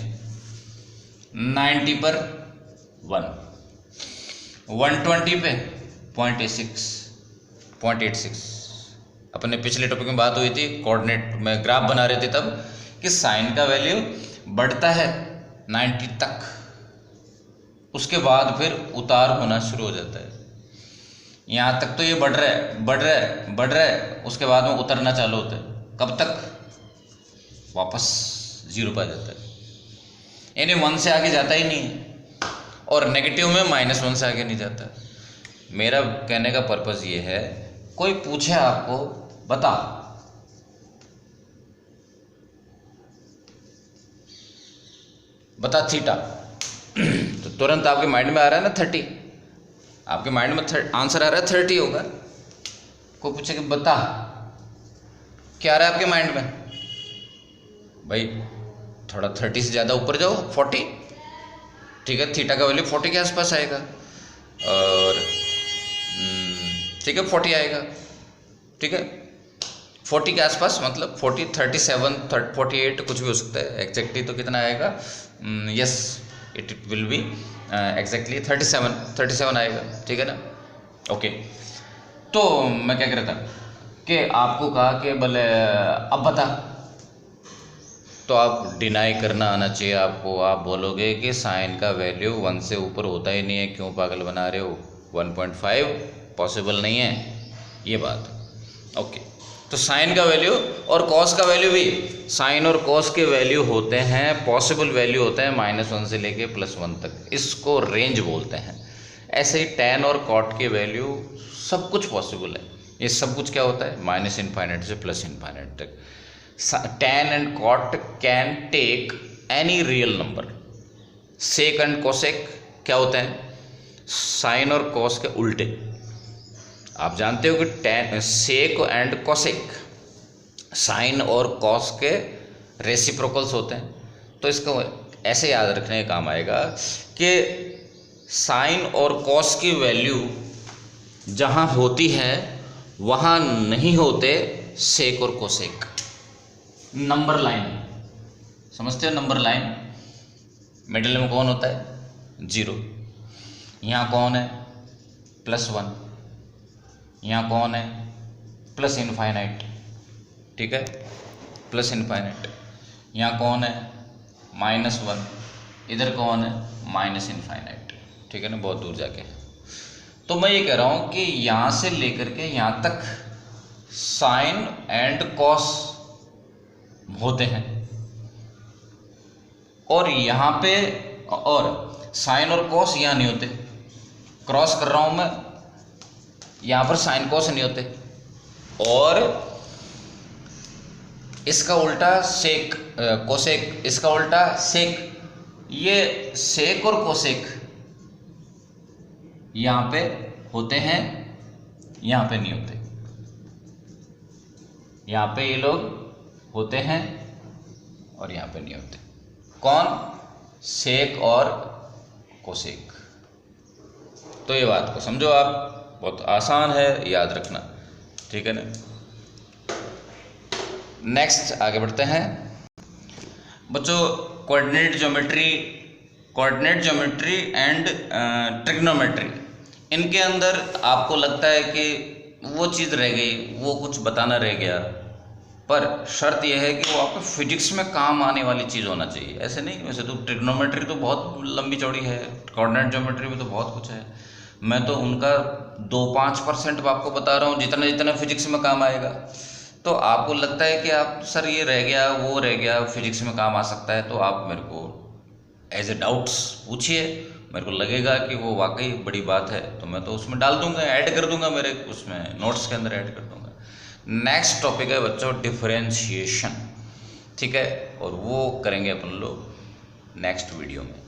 Speaker 1: 90 पर 1, 120 पे 0.86। अपने पिछले टॉपिक में बात हुई थी, कोऑर्डिनेट में ग्राफ बना रहे थे तब, कि साइन का वैल्यू बढ़ता है 90 तक, उसके बाद फिर उतार होना शुरू हो जाता है। यहाँ तक तो ये बढ़ रहा है बढ़ रहा है बढ़ रहा है, उसके बाद में उतरना चालू होता है। कब तक? वापस 0 पर आ जाता है, यानी 1 से आगे जाता ही नहीं है, और नेगेटिव में -1 से आगे नहीं जाता। मेरा कहने का पर्पज़ ये है, कोई पूछे आपको बता थीटा, तो तुरंत आपके माइंड में आ रहा है ना 30, आपके माइंड में आंसर आ रहा है 30 होगा। कोई पूछे कि बता, क्या आ रहा है आपके माइंड में? भाई थोड़ा 30 से ज़्यादा ऊपर जाओ, 40, ठीक है, थीटा का वैल्यू 40 के आसपास आएगा, और ठीक है 40 आएगा, ठीक है 40 के आसपास, मतलब 40, 37, 48 कुछ भी हो सकता है। एग्जैक्टली तो कितना आएगा? Yes, it will be exactly 37 आएगा, ठीक है ना। ओके, तो मैं क्या कह रहा था कि आपको कहा कि भले अब बता, तो आप डिनाई करना आना चाहिए आपको। आप बोलोगे कि साइन का वैल्यू 1 से ऊपर होता ही नहीं है, क्यों पागल बना रहे हो, 1.5 पॉसिबल नहीं है, ये बात। ओके, तो साइन का वैल्यू और कॉस का वैल्यू भी, साइन और कॉस के वैल्यू होते हैं, पॉसिबल वैल्यू होते हैं -1 से लेके +1 तक, इसको रेंज बोलते हैं। ऐसे ही tan और cot के वैल्यू सब कुछ पॉसिबल है। ये सब कुछ क्या होता है? -∞ से +∞ तक। tan and cot can take any real number। sec and cosec क्या होते हैं? साइन और cos के उल्टे। आप जानते हो कि सेक एंड कोसेक साइन और कॉस के रेसिप्रोकल्स होते हैं, तो इसको ऐसे याद रखने का काम आएगा कि साइन और कॉस की वैल्यू जहाँ होती है वहाँ नहीं होते सेक और कोसेक। नंबर लाइन समझते हो? नंबर लाइन मिडिल में कौन होता है? 0। यहाँ कौन है? +1। यहाँ कौन है? +∞, ठीक है, +∞। यहाँ कौन है? -1। इधर कौन है? -∞, ठीक है ना, बहुत दूर जाके। तो मैं ये कह रहा हूँ कि यहाँ से लेकर के यहाँ तक साइन एंड कॉस होते हैं, और यहाँ पे और साइन और कॉस यहाँ नहीं होते। क्रॉस कर रहा हूँ मैं, यहाँ पर साइन कॉस नहीं होते, और इसका उल्टा सेक कोसेक, इसका उल्टा सेक। ये सेक और कोसेक यहाँ पे होते हैं, यहाँ पे नहीं होते। यहाँ पे ये लोग होते हैं और यहाँ पे नहीं होते। कौन? सेक और कोसेक। तो ये बात को समझो आप, बहुत आसान है याद रखना, ठीक है ना। नेक्स्ट आगे बढ़ते हैं बच्चों। कोऑर्डिनेट ज्योमेट्री एंड ट्रिग्नोमेट्री, इनके अंदर आपको लगता है कि वो चीज़ रह गई, वो कुछ बताना रह गया, पर शर्त यह है कि वो आपको फिजिक्स में काम आने वाली चीज़ होना चाहिए। ऐसे नहीं, वैसे तो ट्रिग्नोमेट्री तो बहुत लंबी चौड़ी है, कोऑर्डिनेट ज्योमेट्री में तो बहुत कुछ है, मैं तो उनका 2-5% आपको बता रहा हूँ, जितना जितना फिजिक्स में काम आएगा। तो आपको लगता है कि आप सर ये रह गया वो रह गया, फिजिक्स में काम आ सकता है, तो आप मेरे को एज ए डाउट्स पूछिए, मेरे को लगेगा कि वो वाकई बड़ी बात है तो मैं तो उसमें डाल दूंगा, ऐड कर दूंगा, मेरे उसमें नोट्स के अंदर ऐड कर दूंगा। नेक्स्ट टॉपिक है बच्चों डिफरेंशिएशन, ठीक है, और वो करेंगे अपन लोग नेक्स्ट वीडियो में।